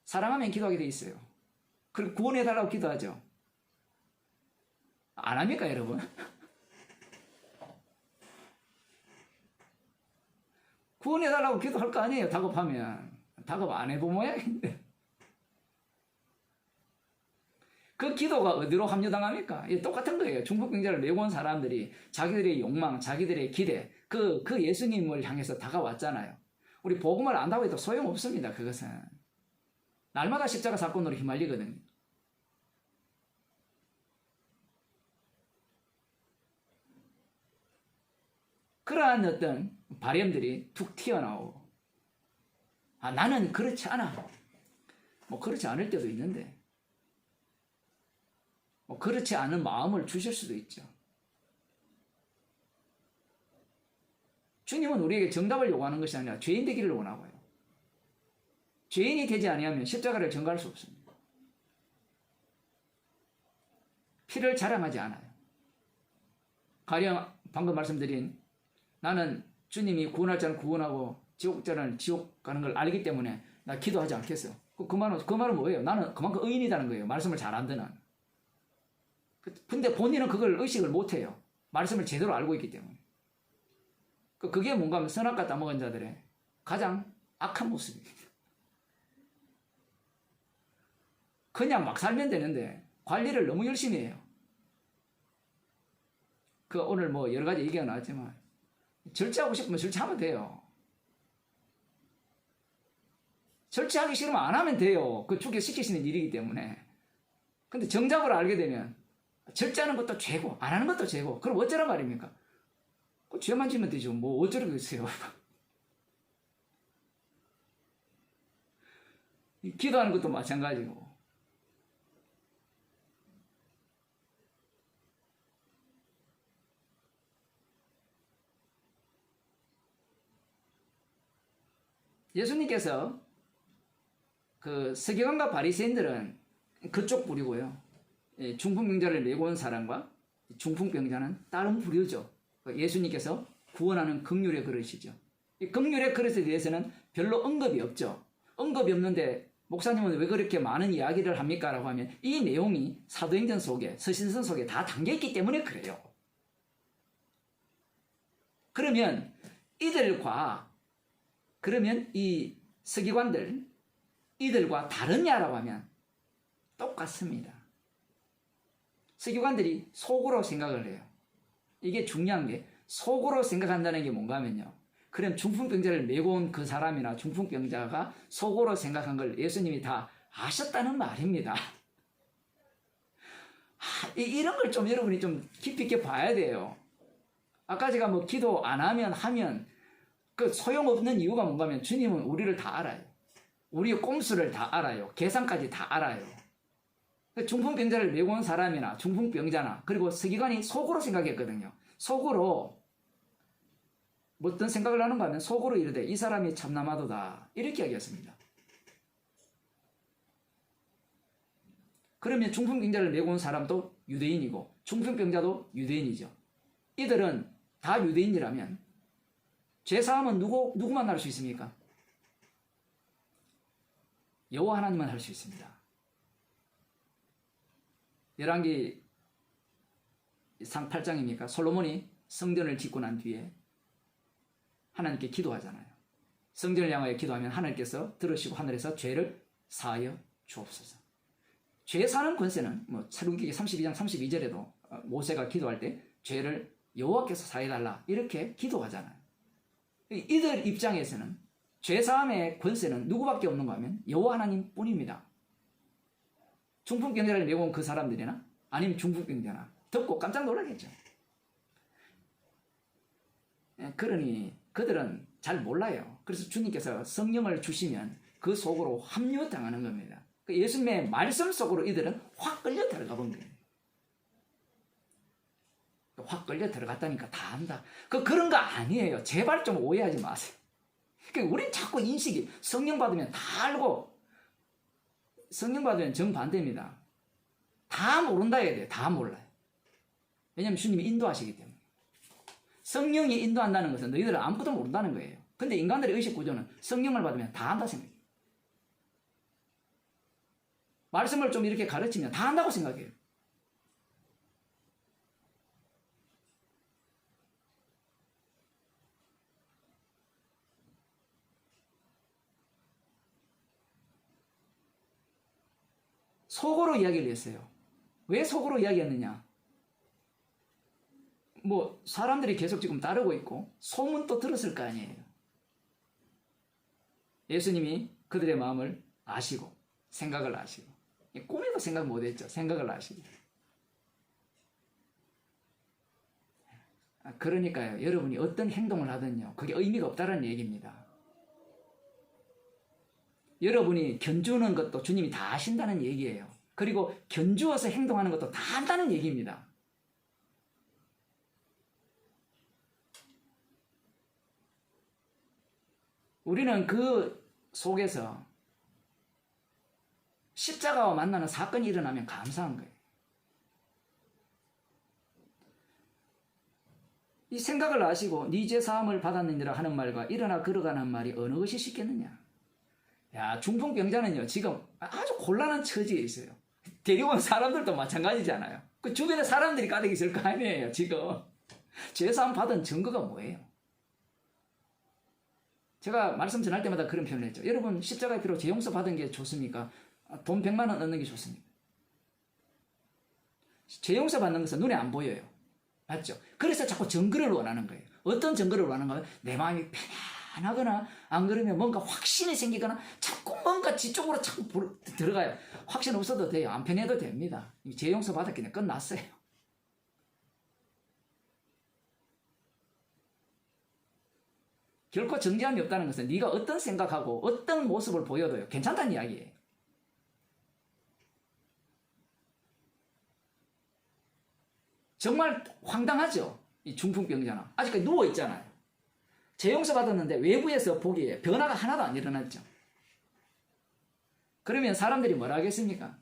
사랑하면 기도하게 돼 있어요. 그리고 구원해달라고 기도하죠. 안 합니까 여러분? 구원해달라고 기도할 거 아니에요. 다급하면. 다급 안 해본 모양인데. 그 기도가 어디로 합류당합니까? 똑같은 거예요. 중풍병자를 메고 온 사람들이 자기들의 욕망, 자기들의 기대, 그 예수님을 향해서 다가왔잖아요. 우리 복음을 안다고 해도 소용없습니다. 그것은. 날마다 십자가 사건으로 휘말리거든요. 그러한 어떤 바램들이 툭 튀어나오고, 아, 나는 그렇지 않아. 뭐 그렇지 않을 때도 있는데, 뭐 그렇지 않은 마음을 주실 수도 있죠. 주님은 우리에게 정답을 요구하는 것이 아니라 죄인 되기를 원하고요. 죄인이 되지 아니하면 십자가를 전가할 수 없습니다. 피를 자랑하지 않아요. 가령 방금 말씀드린 나는 주님이 구원할 자는 구원하고 지옥 자는 지옥 가는 걸 알기 때문에 나 기도하지 않겠어. 그 말은 뭐예요? 나는 그만큼 의인이라는 거예요. 말씀을 잘 안 듣는. 근데 본인은 그걸 의식을 못해요. 말씀을 제대로 알고 있기 때문에. 그게 뭔가 하면 선악과 따먹은 자들의 가장 악한 모습입니다. 그냥 막 살면 되는데 관리를 너무 열심히 해요. 오늘 뭐 여러 가지 얘기가 나왔지만 절제하고 싶으면 절제하면 돼요. 절제하기 싫으면 안 하면 돼요. 죽게 시키시는 일이기 때문에. 근데 정답을 알게 되면 절제하는 것도 죄고 안 하는 것도 죄고 그럼 어쩌란 말입니까? 죄만 지면 되죠. 뭐 어쩌라겠어요. 기도하는 것도 마찬가지고. 예수님께서 서기관과 바리새인들은 그쪽 부류고요. 중풍병자를 메고 온 사람과 중풍병자는 다른 부류죠. 예수님께서 구원하는 긍휼의 그릇이죠. 이 긍휼의 그릇에 대해서는 별로 언급이 없죠. 언급이 없는데 목사님은 왜 그렇게 많은 이야기를 합니까? 라고 하면 이 내용이 사도행전 속에 서신서 속에 다 담겨있기 때문에 그래요. 그러면 이 서기관들 이들과 다르냐라고 하면 똑같습니다. 서기관들이 속으로 생각을 해요. 이게 중요한 게 속으로 생각한다는 게 뭔가 하면요. 그럼 중풍병자를 메고 온 그 사람이나 중풍병자가 속으로 생각한 걸 예수님이 다 아셨다는 말입니다. 이런 걸 좀 여러분이 좀 깊이 있게 봐야 돼요. 아까 제가 뭐 기도 안 하면 그 소용없는 이유가 뭔가 하면 주님은 우리를 다 알아요. 우리의 꼼수를 다 알아요. 계산까지 다 알아요. 중풍병자를 메고 온 사람이나 중풍병자나 그리고 서기관이 속으로 생각했거든요. 속으로 어떤 생각을 하는가 하면 속으로 이르되 이 사람이 참남하도다 이렇게 이야기했습니다. 그러면 중풍병자를 메고 온 사람도 유대인이고 중풍병자도 유대인이죠. 이들은 다 유대인이라면 죄사함은 누구만 할 수 있습니까? 여호와 하나님만 할 수 있습니다. 열왕기 상 8장입니까? 솔로몬이 성전을 짓고 난 뒤에 하나님께 기도하잖아요. 성전을 향하여 기도하면 하나님께서 들으시고 하늘에서 죄를 사하여 주옵소서. 죄 사는 권세는 출애굽기 32장 32절에도 모세가 기도할 때 죄를 여호와께서 사해달라 이렇게 기도하잖아요. 이들 입장에서는 죄 사함의 권세는 누구밖에 없는가 하면 여호와 하나님 뿐입니다. 중풍병자를 메고 온 그 사람들이나 아니면 중풍병자나 듣고 깜짝 놀라겠죠. 그러니 그들은 잘 몰라요. 그래서 주님께서 성령을 주시면 그 속으로 합류당하는 겁니다. 예수님의 말씀 속으로 이들은 확 끌려 들어가 본 거예요. 확 끌려 들어갔다니까 다 안다. 그런 거 아니에요. 제발 좀 오해하지 마세요. 우린 자꾸 인식이 성령 받으면 다 알고, 성령 받으면 정반대입니다. 다 모른다 해야 돼요. 다 몰라요. 왜냐하면 주님이 인도하시기 때문에. 성령이 인도한다는 것은 너희들은 아무것도 모른다는 거예요. 근데 인간들의 의식 구조는 성령을 받으면 다 안다 생각해요. 말씀을 좀 이렇게 가르치면 다 안다고 생각해요. 속으로 이야기를 했어요. 왜 속으로 이야기했느냐? 사람들이 계속 지금 따르고 있고 소문도 들었을 거 아니에요. 예수님이 그들의 마음을 아시고 생각을 아시고, 꿈에도 생각 못했죠. 생각을 아시고. 그러니까요, 여러분이 어떤 행동을 하든요, 그게 의미가 없다는 얘기입니다. 여러분이 견주는 것도 주님이 다 아신다는 얘기예요. 그리고 견주어서 행동하는 것도 다 안다는 얘기입니다. 우리는 그 속에서 십자가와 만나는 사건이 일어나면 감사한 거예요. 이 생각을 아시고 네 죄 사함을 받았느니라 하는 말과 일어나 걸어가는 말이 어느 것이 쉽겠느냐? 야, 중풍병자는요 지금 아주 곤란한 처지에 있어요. 데려온 사람들도 마찬가지잖아요. 그 주변에 사람들이 가득 있을 거 아니에요. 지금 죄 사함 받은 증거가 뭐예요? 제가 말씀 전할 때마다 그런 표현을 했죠. 여러분, 십자가의 피로 죄 용서 받은 게 좋습니까? 돈 100만 원 얻는 게 좋습니까? 죄 용서 받는 것은 눈에 안 보여요. 맞죠? 그래서 자꾸 증거를 원하는 거예요. 어떤 증거를 원하는 거예요? 내 마음이 편안하거나, 안 그러면 뭔가 확신이 생기거나, 자꾸 뭔가 지쪽으로 자꾸 들어가요. 확신 없어도 돼요. 안 편해도 됩니다. 죄 용서 받았기 때문에 끝났어요. 결코 정죄함이 없다는 것은 네가 어떤 생각하고 어떤 모습을 보여도요, 괜찮다는 이야기예요. 정말 황당하죠? 이 중풍병자는 아직까지 누워있잖아요. 죄 용서 받았는데 외부에서 보기에 변화가 하나도 안 일어났죠. 그러면 사람들이 뭐라 하겠습니까?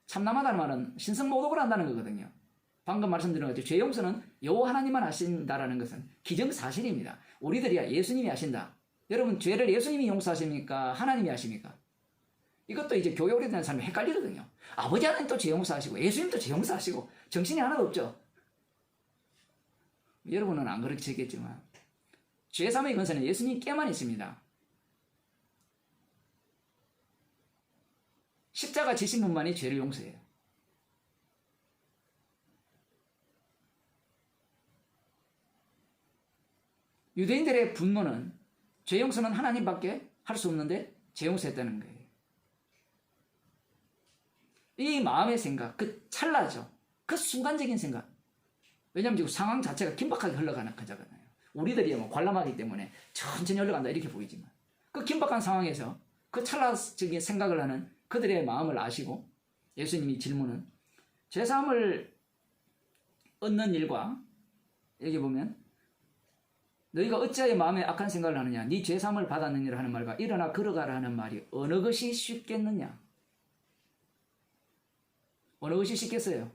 참남하다는 말은 신성모독을 한다는 거거든요. 방금 말씀드린 것처럼 죄 용서는 여호와 하나님만 하신다라는 것은 기정사실입니다. 우리들이야 예수님이 하신다. 여러분, 죄를 예수님이 용서하십니까? 하나님이 하십니까? 이것도 이제 교회 오래된 사람이 헷갈리거든요. 아버지 하나님 또 죄 용서하시고 예수님도 죄 용서하시고 정신이 하나도 없죠. 여러분은 안 그렇겠지만 죄사함의 근세는 예수님께만 있습니다. 십자가 지신 분만이 죄를 용서해요. 유대인들의 분노는 죄 용서는 하나님밖에 할 수 없는데 죄 용서했다는 거예요. 이 마음의 생각, 그 찰나죠. 그 순간적인 생각. 왜냐하면 지금 상황 자체가 긴박하게 흘러가는 거잖아요. 우리들이 관람하기 때문에 천천히 흘러간다 이렇게 보이지만, 그 긴박한 상황에서 그 찰나적인 생각을 하는 그들의 마음을 아시고 예수님이 질문은 죄사함을 얻는 일과, 여기 보면 너희가 어찌하여 마음에 악한 생각을 하느냐? 네 죄사함을 받았느니라 하는 말과 일어나 걸어가라 하는 말이 어느 것이 쉽겠느냐? 어느 것이 쉽겠어요?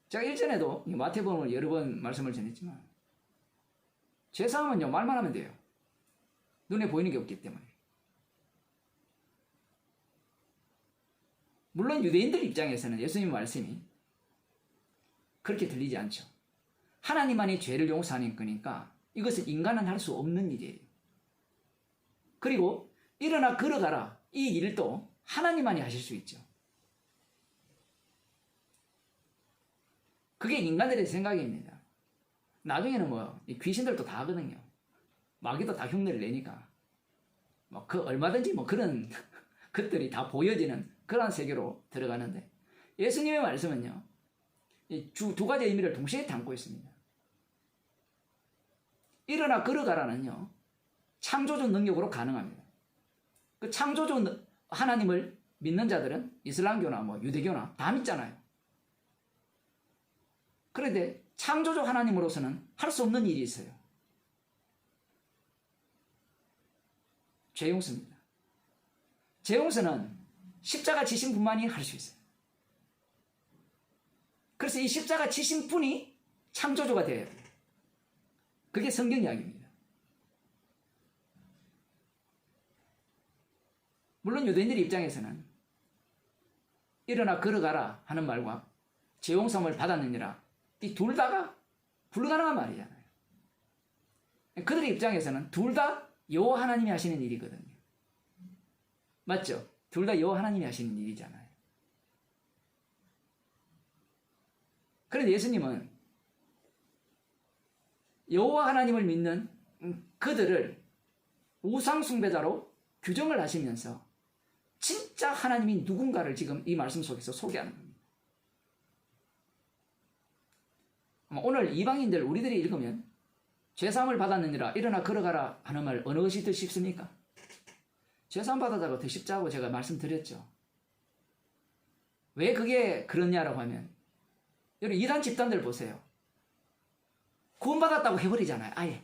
제가 일전에도 마태복음을 여러 번 말씀을 전했지만, 죄사함은요 말만 하면 돼요. 눈에 보이는 게 없기 때문에. 물론 유대인들 입장에서는 예수님 말씀이 그렇게 들리지 않죠. 하나님만이 죄를 용서하는 거니까 이것은 인간은 할 수 없는 일이에요. 그리고 일어나 걸어가라, 이 일도 하나님만이 하실 수 있죠. 그게 인간들의 생각입니다. 나중에는 귀신들도 다 하거든요. 마귀도 다 흉내를 내니까 얼마든지 그런 것들이 다 보여지는 그런 세계로 들어가는데, 예수님의 말씀은요, 두 가지 의미를 동시에 담고 있습니다. 일어나 걸어가라는요, 창조적 능력으로 가능합니다. 그 창조적 하나님을 믿는 자들은 이슬람교나 유대교나 다 믿잖아요. 그런데 창조적 하나님으로서는 할 수 없는 일이 있어요. 죄 용서입니다. 죄 용서는 십자가 지신 분만이 할 수 있어요. 그래서 이 십자가 지신 분이 창조주가 되어야 돼요. 그게 성경 이야기입니다. 물론 유대인들 입장에서는 일어나 걸어가라 하는 말과 죄 용서함을 받았느니라, 이 둘 다가 불가능한 말이잖아요. 그들의 입장에서는 둘 다 여호와 하나님이 하시는 일이거든요. 맞죠? 둘 다 여호와 하나님이 하시는 일이잖아요. 그런데 예수님은 여호와 하나님을 믿는 그들을 우상 숭배자로 규정을 하시면서 진짜 하나님이 누군가를 지금 이 말씀 속에서 소개하는 겁니다. 오늘 이방인들 우리들이 읽으면 죄사함을 받았느니라 일어나 걸어가라 하는 말 어느 것이 더 쉽습니까? 죄사함 받았다고 더 쉽자고 제가 말씀드렸죠. 왜 그게 그러냐라고 하면, 여러분 이단 집단들 보세요. 구원받았다고 해버리잖아요. 아예.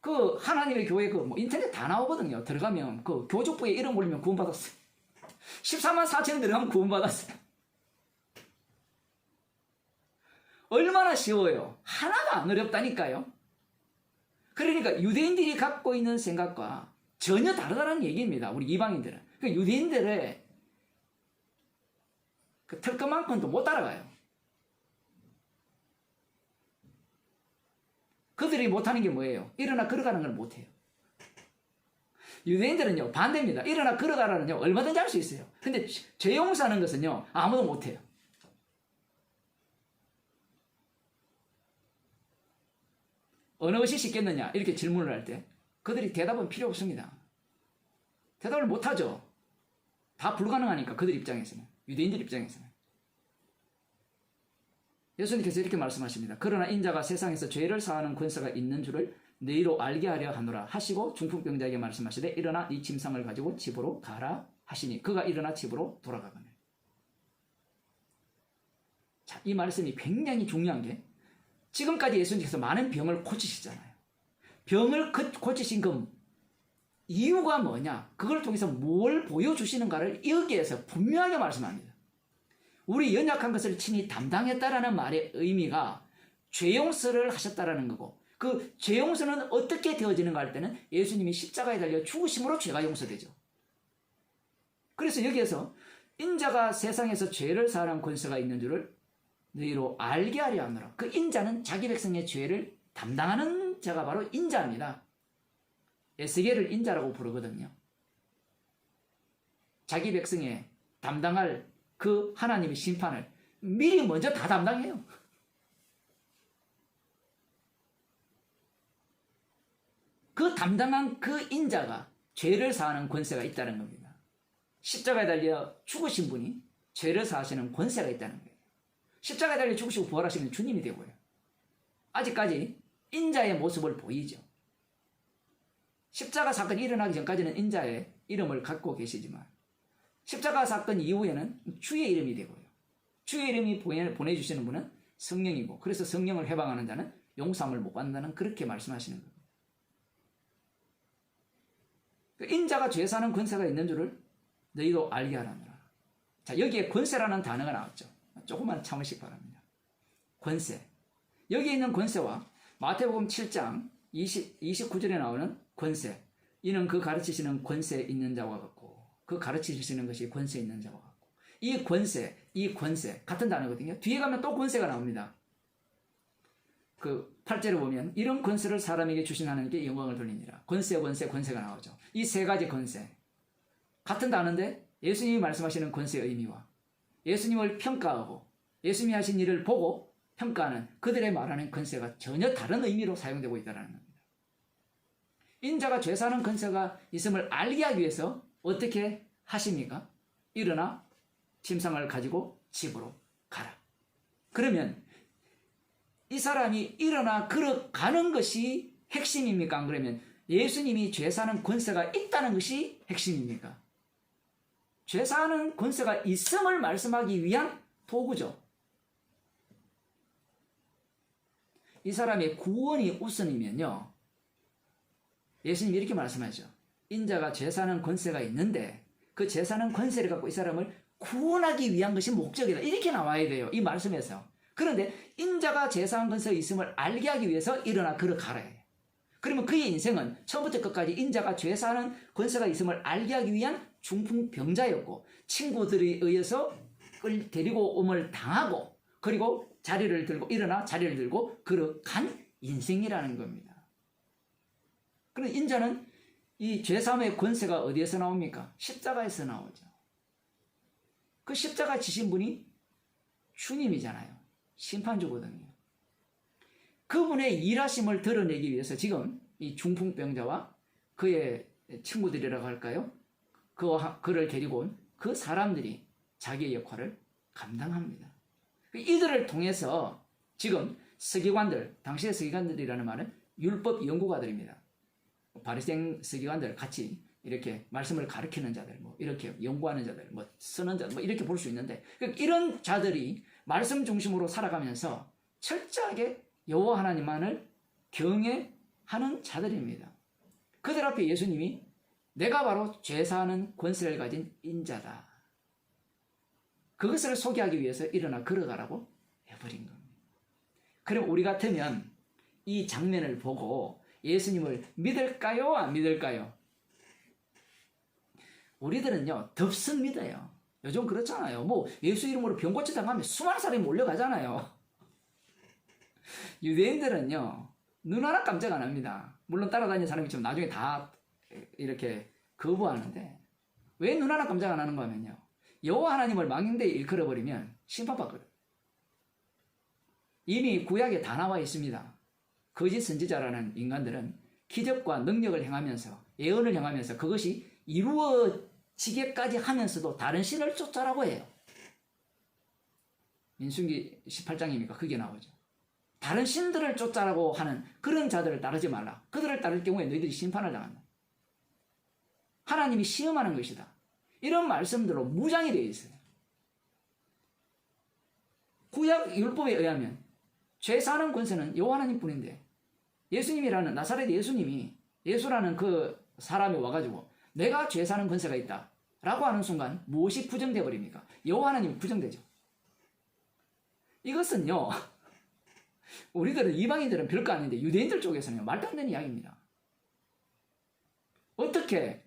그 하나님의 교회 인터넷 다 나오거든요. 들어가면 그 교족부에 이름 올리면 구원받았어요. 14만 4천 들어가면 구원받았어요. 얼마나 쉬워요. 하나도 안 어렵다니까요. 그러니까 유대인들이 갖고 있는 생각과 전혀 다르다는 얘기입니다. 우리 이방인들은. 그러니까 유대인들의 그 털끝만큼도 못 따라가요. 그들이 못하는 게 뭐예요? 일어나 걸어가는 걸 못해요. 유대인들은요 반대입니다. 일어나 걸어가라는요 얼마든지 할 수 있어요. 근데 죄 용서하는 것은요 아무도 못해요. 어느 것이 쉽겠느냐 이렇게 질문을 할 때 그들이 대답은 필요 없습니다. 대답을 못하죠. 다 불가능하니까 그들 입장에서는, 유대인들 입장에서는. 예수님께서 이렇게 말씀하십니다. 그러나 인자가 세상에서 죄를 사하는 권세가 있는 줄을 너희로 알게 하려 하노라 하시고 중풍병자에게 말씀하시되 일어나 네 침상을 가지고 집으로 가라 하시니 그가 일어나 집으로 돌아가거늘. 자, 이 말씀이 굉장히 중요한 게, 지금까지 예수님께서 많은 병을 고치시잖아요. 병을 고치신 그 이유가 뭐냐, 그걸 통해서 뭘 보여주시는가를 여기에서 분명하게 말씀합니다. 우리 연약한 것을 친히 담당했다라는 말의 의미가 죄 용서를 하셨다라는 거고, 그 죄 용서는 어떻게 되어지는가 할 때는 예수님이 십자가에 달려 죽으심으로 죄가 용서되죠. 그래서 여기에서 인자가 세상에서 죄를 사하는 권세가 있는 줄을 너희로 알게 하려 하노라. 그 인자는 자기 백성의 죄를 담당하는 자가 바로 인자입니다. 에스겔을 인자라고 부르거든요. 자기 백성의 담당할 그 하나님의 심판을 미리 먼저 다 담당해요. 그 담당한 그 인자가 죄를 사하는 권세가 있다는 겁니다. 십자가에 달려 죽으신 분이 죄를 사하시는 권세가 있다는 거예요. 십자가에 달려 죽으시고 부활하시는 주님이 되고요. 아직까지 인자의 모습을 보이죠. 십자가 사건이 일어나기 전까지는 인자의 이름을 갖고 계시지만 십자가 사건 이후에는 주의 이름이 되고요. 주의 이름이 보내주시는 분은 성령이고, 그래서 성령을 해방하는 자는 용서함을 못 받는다는, 그렇게 말씀하시는 겁니다. 인자가 죄 사는 권세가 있는 줄을 너희도 알게 하라느라. 자, 여기에 권세라는 단어가 나왔죠. 조금만 참으시기 바랍니다. 권세. 여기 있는 권세와 마태복음 7장 29절에 나오는 권세. 이는 그 가르치시는 권세 있는 자와 같고, 그 가르치시는 것이 권세 있는 자와 같고. 이 권세 같은 단어거든요. 뒤에 가면 또 권세가 나옵니다. 그 8절에 보면 이런 권세를 사람에게 주신 하나님께 영광을 돌리니라. 권세가 나오죠. 이 세 가지 권세 같은 단어인데 예수님이 말씀하시는 권세의 의미와 예수님을 평가하고 예수님이 하신 일을 보고 평가하는 그들의 말하는 권세가 전혀 다른 의미로 사용되고 있다는 겁니다. 인자가 죄 사는 권세가 있음을 알게 하기 위해서 어떻게 하십니까? 일어나 침상을 가지고 집으로 가라. 그러면 이 사람이 일어나 걸어가는 것이 핵심입니까? 안 그러면 예수님이 죄 사는 권세가 있다는 것이 핵심입니까? 죄 사는 권세가 있음을 말씀하기 위한 도구죠. 이 사람의 구원이 우선이면요, 예수님이 이렇게 말씀하죠. 인자가 죄 사는 권세가 있는데 그 죄 사는 권세를 갖고 이 사람을 구원하기 위한 것이 목적이다. 이렇게 나와야 돼요. 이 말씀에서. 그런데 인자가 죄 사는 권세가 있음을 알게 하기 위해서 일어나 걸어가라 해요. 그러면 그의 인생은 처음부터 끝까지 인자가 죄 사는 권세가 있음을 알게 하기 위한 중풍병자였고, 친구들에 의해서 데리고 om을 당하고, 그리고 자리를 들고 일어나 자리를 들고 걸어간 인생이라는 겁니다. 그럼 인자는 이 죄사함의 권세가 어디에서 나옵니까? 십자가에서 나오죠. 그 십자가 지신 분이 주님이잖아요. 심판주거든요. 그분의 일하심을 드러내기 위해서 지금 이 중풍병자와 그의 친구들이라고 할까요? 그를 데리고 온 그 사람들이 자기의 역할을 감당합니다. 이들을 통해서 지금 서기관들, 당시의 서기관들이라는 말은 율법 연구가들입니다. 바리새인 서기관들 같이 이렇게 말씀을 가르치는 자들, 뭐 이렇게 연구하는 자들, 뭐 쓰는 자들, 뭐 이렇게 볼 수 있는데, 이런 자들이 말씀 중심으로 살아가면서 철저하게 여호와 하나님만을 경외하는 자들입니다. 그들 앞에 예수님이 내가 바로 죄사하는 권세를 가진 인자다, 그것을 소개하기 위해서 일어나 걸어가라고 해버린 겁니다. 그럼 우리 같으면 이 장면을 보고 예수님을 믿을까요? 안 믿을까요? 우리들은요, 덥석 믿어요. 요즘 그렇잖아요. 뭐 예수 이름으로 병 고쳐 당하면 수많은 사람이 몰려가잖아요. 유대인들은요, 눈 하나 깜짝 안 합니다. 물론 따라다니는 사람이 좀 나중에 다 이렇게 거부하는데, 왜 눈 하나 깜짝 안 하는 거 하면요, 여호와 하나님을 망령되이 일컬어버리면 심판받거든요. 이미 구약에 다 나와 있습니다. 거짓 선지자라는 인간들은 기적과 능력을 행하면서, 예언을 행하면서 그것이 이루어지게까지 하면서도 다른 신을 쫓아라고 해요. 민수기 18장이니까 그게 나오죠. 다른 신들을 쫓아라고 하는 그런 자들을 따르지 말라. 그들을 따를 경우에 너희들이 심판을 당한다. 하나님이 시험하는 것이다. 이런 말씀들로 무장이 되어 있어요. 구약 율법에 의하면 죄 사는 권세는 여호와 하나님 뿐인데, 예수님이라는 나사렛 예수님이, 예수라는 그 사람이 와가지고 내가 죄 사는 권세가 있다 라고 하는 순간 무엇이 부정되어 버립니까? 여호와 하나님이 부정되죠. 이것은요, 우리들은, 이방인들은 별거 아닌데 유대인들 쪽에서는 말도 안 되는 이야기입니다. 어떻게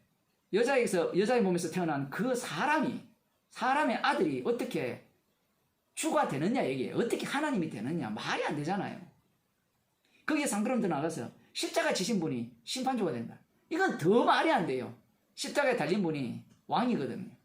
여자의 몸에서 태어난 그 사람의 아들이 어떻게 주가 되느냐 얘기예요. 어떻게 하나님이 되느냐, 말이 안 되잖아요. 거기에 상그럼 더 나가서 십자가 지신 분이 심판주가 된다. 이건 더 말이 안 돼요. 십자가에 달린 분이 왕이거든요.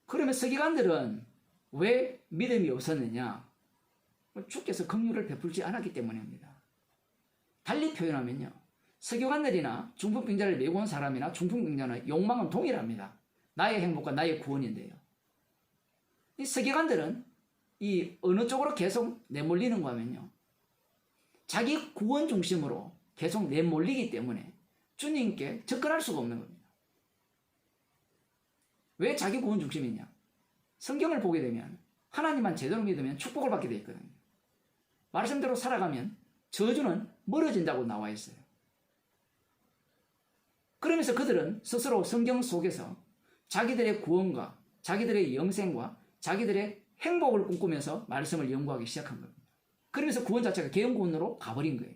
그러면 서기관들은 왜 믿음이 없었느냐? 주께서 긍휼을 베풀지 않았기 때문입니다. 달리 표현하면요, 서기관들이나 중풍병자를 메고 온 사람이나 중풍병자는 욕망은 동일합니다. 나의 행복과 나의 구원인데요, 이 서기관들은 이 어느 쪽으로 계속 내몰리는가 하면요, 자기 구원 중심으로 계속 내몰리기 때문에 주님께 접근할 수가 없는 겁니다. 왜 자기 구원 중심이냐? 성경을 보게 되면 하나님만 제대로 믿으면 축복을 받게 되어 있거든요. 말씀대로 살아가면 저주는 멀어진다고 나와 있어요. 그러면서 그들은 스스로 성경 속에서 자기들의 구원과 자기들의 영생과 자기들의 행복을 꿈꾸면서 말씀을 연구하기 시작한 겁니다. 그러면서 구원 자체가 개연구원으로 가버린 거예요.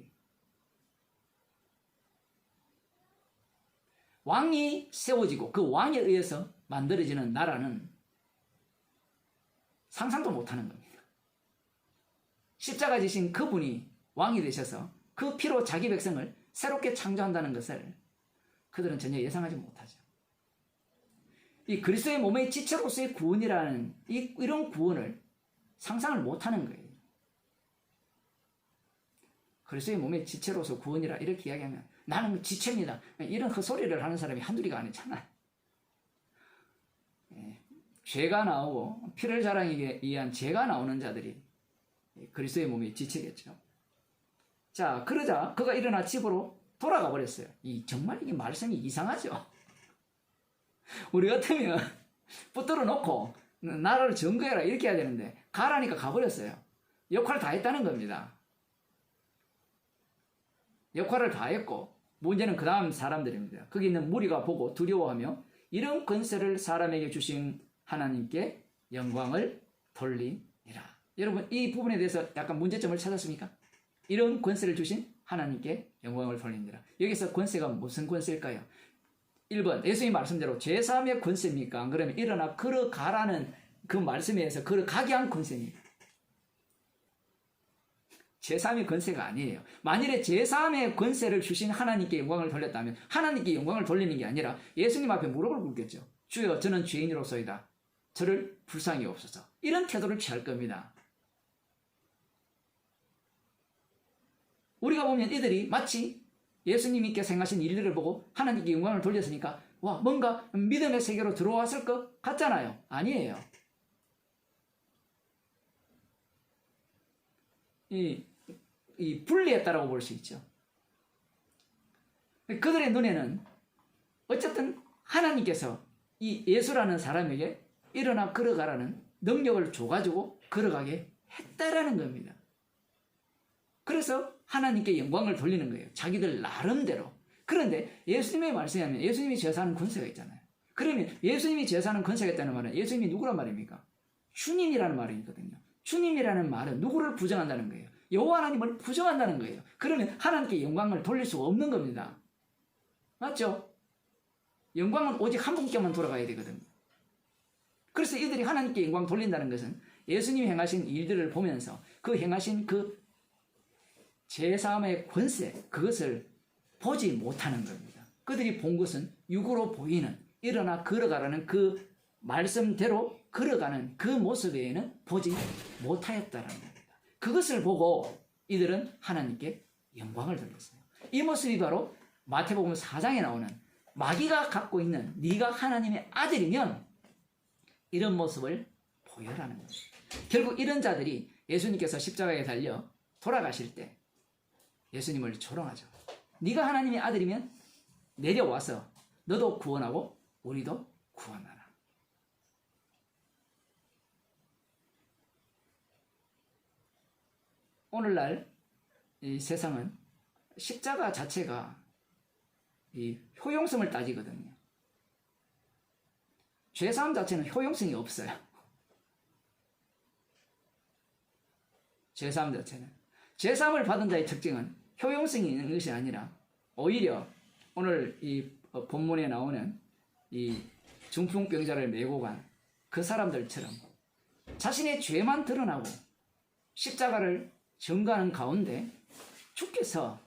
왕이 세워지고 그 왕에 의해서 만들어지는 나라는 상상도 못하는 겁니다. 십자가 지신 그분이 왕이 되셔서 그 피로 자기 백성을 새롭게 창조한다는 것을 그들은 전혀 예상하지 못하죠. 이 그리스도의 몸의 지체로서의 구원이라는 이런 구원을 상상을 못하는 거예요. 그리스도의 몸의 지체로서 구원이라 이렇게 이야기하면 나는 지체입니다. 이런 헛소리를 하는 사람이 한둘이가 아니잖아요. 죄가 나오고 피를 자랑하기 위한 죄가 나오는 자들이 그리스도의 몸의 지체겠죠. 자, 그러자 그가 일어나 집으로 돌아가 버렸어요. 정말 이게 말씀이 이상하죠. 우리 같으면 붙들어 놓고 나라를 점거해라 이렇게 해야 되는데 가라니까 가버렸어요. 역할을 다 했다는 겁니다. 역할을 다 했고 문제는 그 다음 사람들입니다. 거기 있는 무리가 보고 두려워하며 이런 권세를 사람에게 주신 하나님께 영광을 돌리니라. 여러분 이 부분에 대해서 약간 문제점을 찾았습니까? 이런 권세를 주신 하나님께 영광을 돌리니라. 여기서 권세가 무슨 권세일까요? 1번 예수님 말씀대로 죄사함의 권세입니까? 안 그러면 일어나 걸어가라는 그 말씀에 의해서 걸어가게 한 권세입니까? 죄사함의 권세가 아니에요. 만일에 죄사함의 권세를 주신 하나님께 영광을 돌렸다면 하나님께 영광을 돌리는 게 아니라 예수님 앞에 무릎을 꿇겠죠. 주여 저는 죄인으로서이다. 저를 불쌍히 없어서 이런 태도를 취할 겁니다. 우리가 보면 이들이 마치 예수님께서 행하신 일들을 보고 하나님께 영광을 돌렸으니까 와 뭔가 믿음의 세계로 들어왔을 것 같잖아요. 아니에요. 이 분리했다라고 볼 수 있죠. 그들의 눈에는 어쨌든 하나님께서 이 예수라는 사람에게 일어나 걸어가라는 능력을 줘가지고 걸어가게 했다라는 겁니다. 그래서 하나님께 영광을 돌리는 거예요. 자기들 나름대로. 그런데 예수님의 말씀에 하면 예수님이 제사하는 권세가 있잖아요. 그러면 예수님이 제사하는 권세가 있다는 말은 예수님이 누구란 말입니까? 주님이라는 말이거든요. 주님이라는 말은 누구를 부정한다는 거예요? 여호와 하나님을 부정한다는 거예요. 그러면 하나님께 영광을 돌릴 수가 없는 겁니다. 맞죠? 영광은 오직 한 분께만 돌아가야 되거든요. 그래서 이들이 하나님께 영광 돌린다는 것은 예수님이 행하신 일들을 보면서 그 행하신 그 제사함의 권세 그것을 보지 못하는 겁니다. 그들이 본 것은 육으로 보이는 일어나 걸어가라는 그 말씀대로 걸어가는 그 모습 외에는 보지 못하였다는 겁니다. 그것을 보고 이들은 하나님께 영광을 돌렸어요. 이 모습이 바로 마태복음 4장에 나오는 마귀가 갖고 있는 네가 하나님의 아들이면 이런 모습을 보여라는 거예요. 결국 이런 자들이 예수님께서 십자가에 달려 돌아가실 때 예수님을 조롱하죠. 네가 하나님의 아들이면 내려와서 너도 구원하고 우리도 구원하라. 오늘날 이 세상은 십자가 자체가 이 효용성을 따지거든요. 죄사함 자체는 효용성이 없어요. 죄사함 자체는. 죄사함을 받은 자의 특징은 효용성이 있는 것이 아니라 오히려 오늘 이 본문에 나오는 이 중풍병자를 메고 간 그 사람들처럼 자신의 죄만 드러나고 십자가를 전가하는 가운데 주께서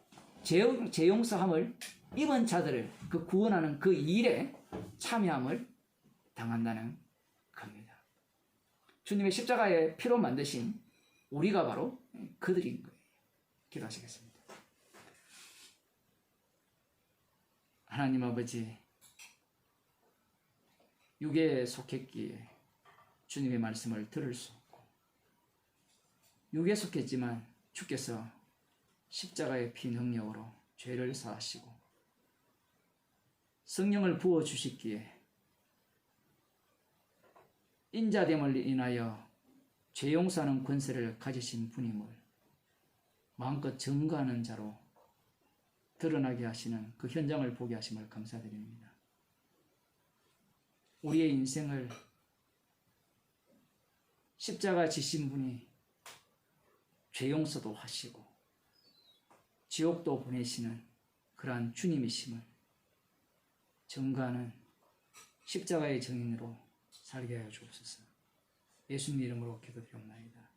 재용서함을 입은 자들을 그 구원하는 그 일에 참여함을 당한다는 겁니다. 주님의 십자가의 피로 만드신 우리가 바로 그들인 거예요. 기도하시겠습니다. 하나님 아버지, 육에 속했기에 주님의 말씀을 들을 수 없고 육에 속했지만 주께서 십자가의 피 능력으로 죄를 사하시고 성령을 부어주시기에 인자됨을 인하여 죄 용서하는 권세를 가지신 분임을 마음껏 증거하는 자로 드러나게 하시는 그 현장을 보게 하심을 감사드립니다. 우리의 인생을 십자가 지신 분이 죄 용서도 하시고 지옥도 보내시는 그러한 주님이심을 증거하는 십자가의 증인으로 살게 하여 주옵소서. 예수님 이름으로 기도드리옵나이다.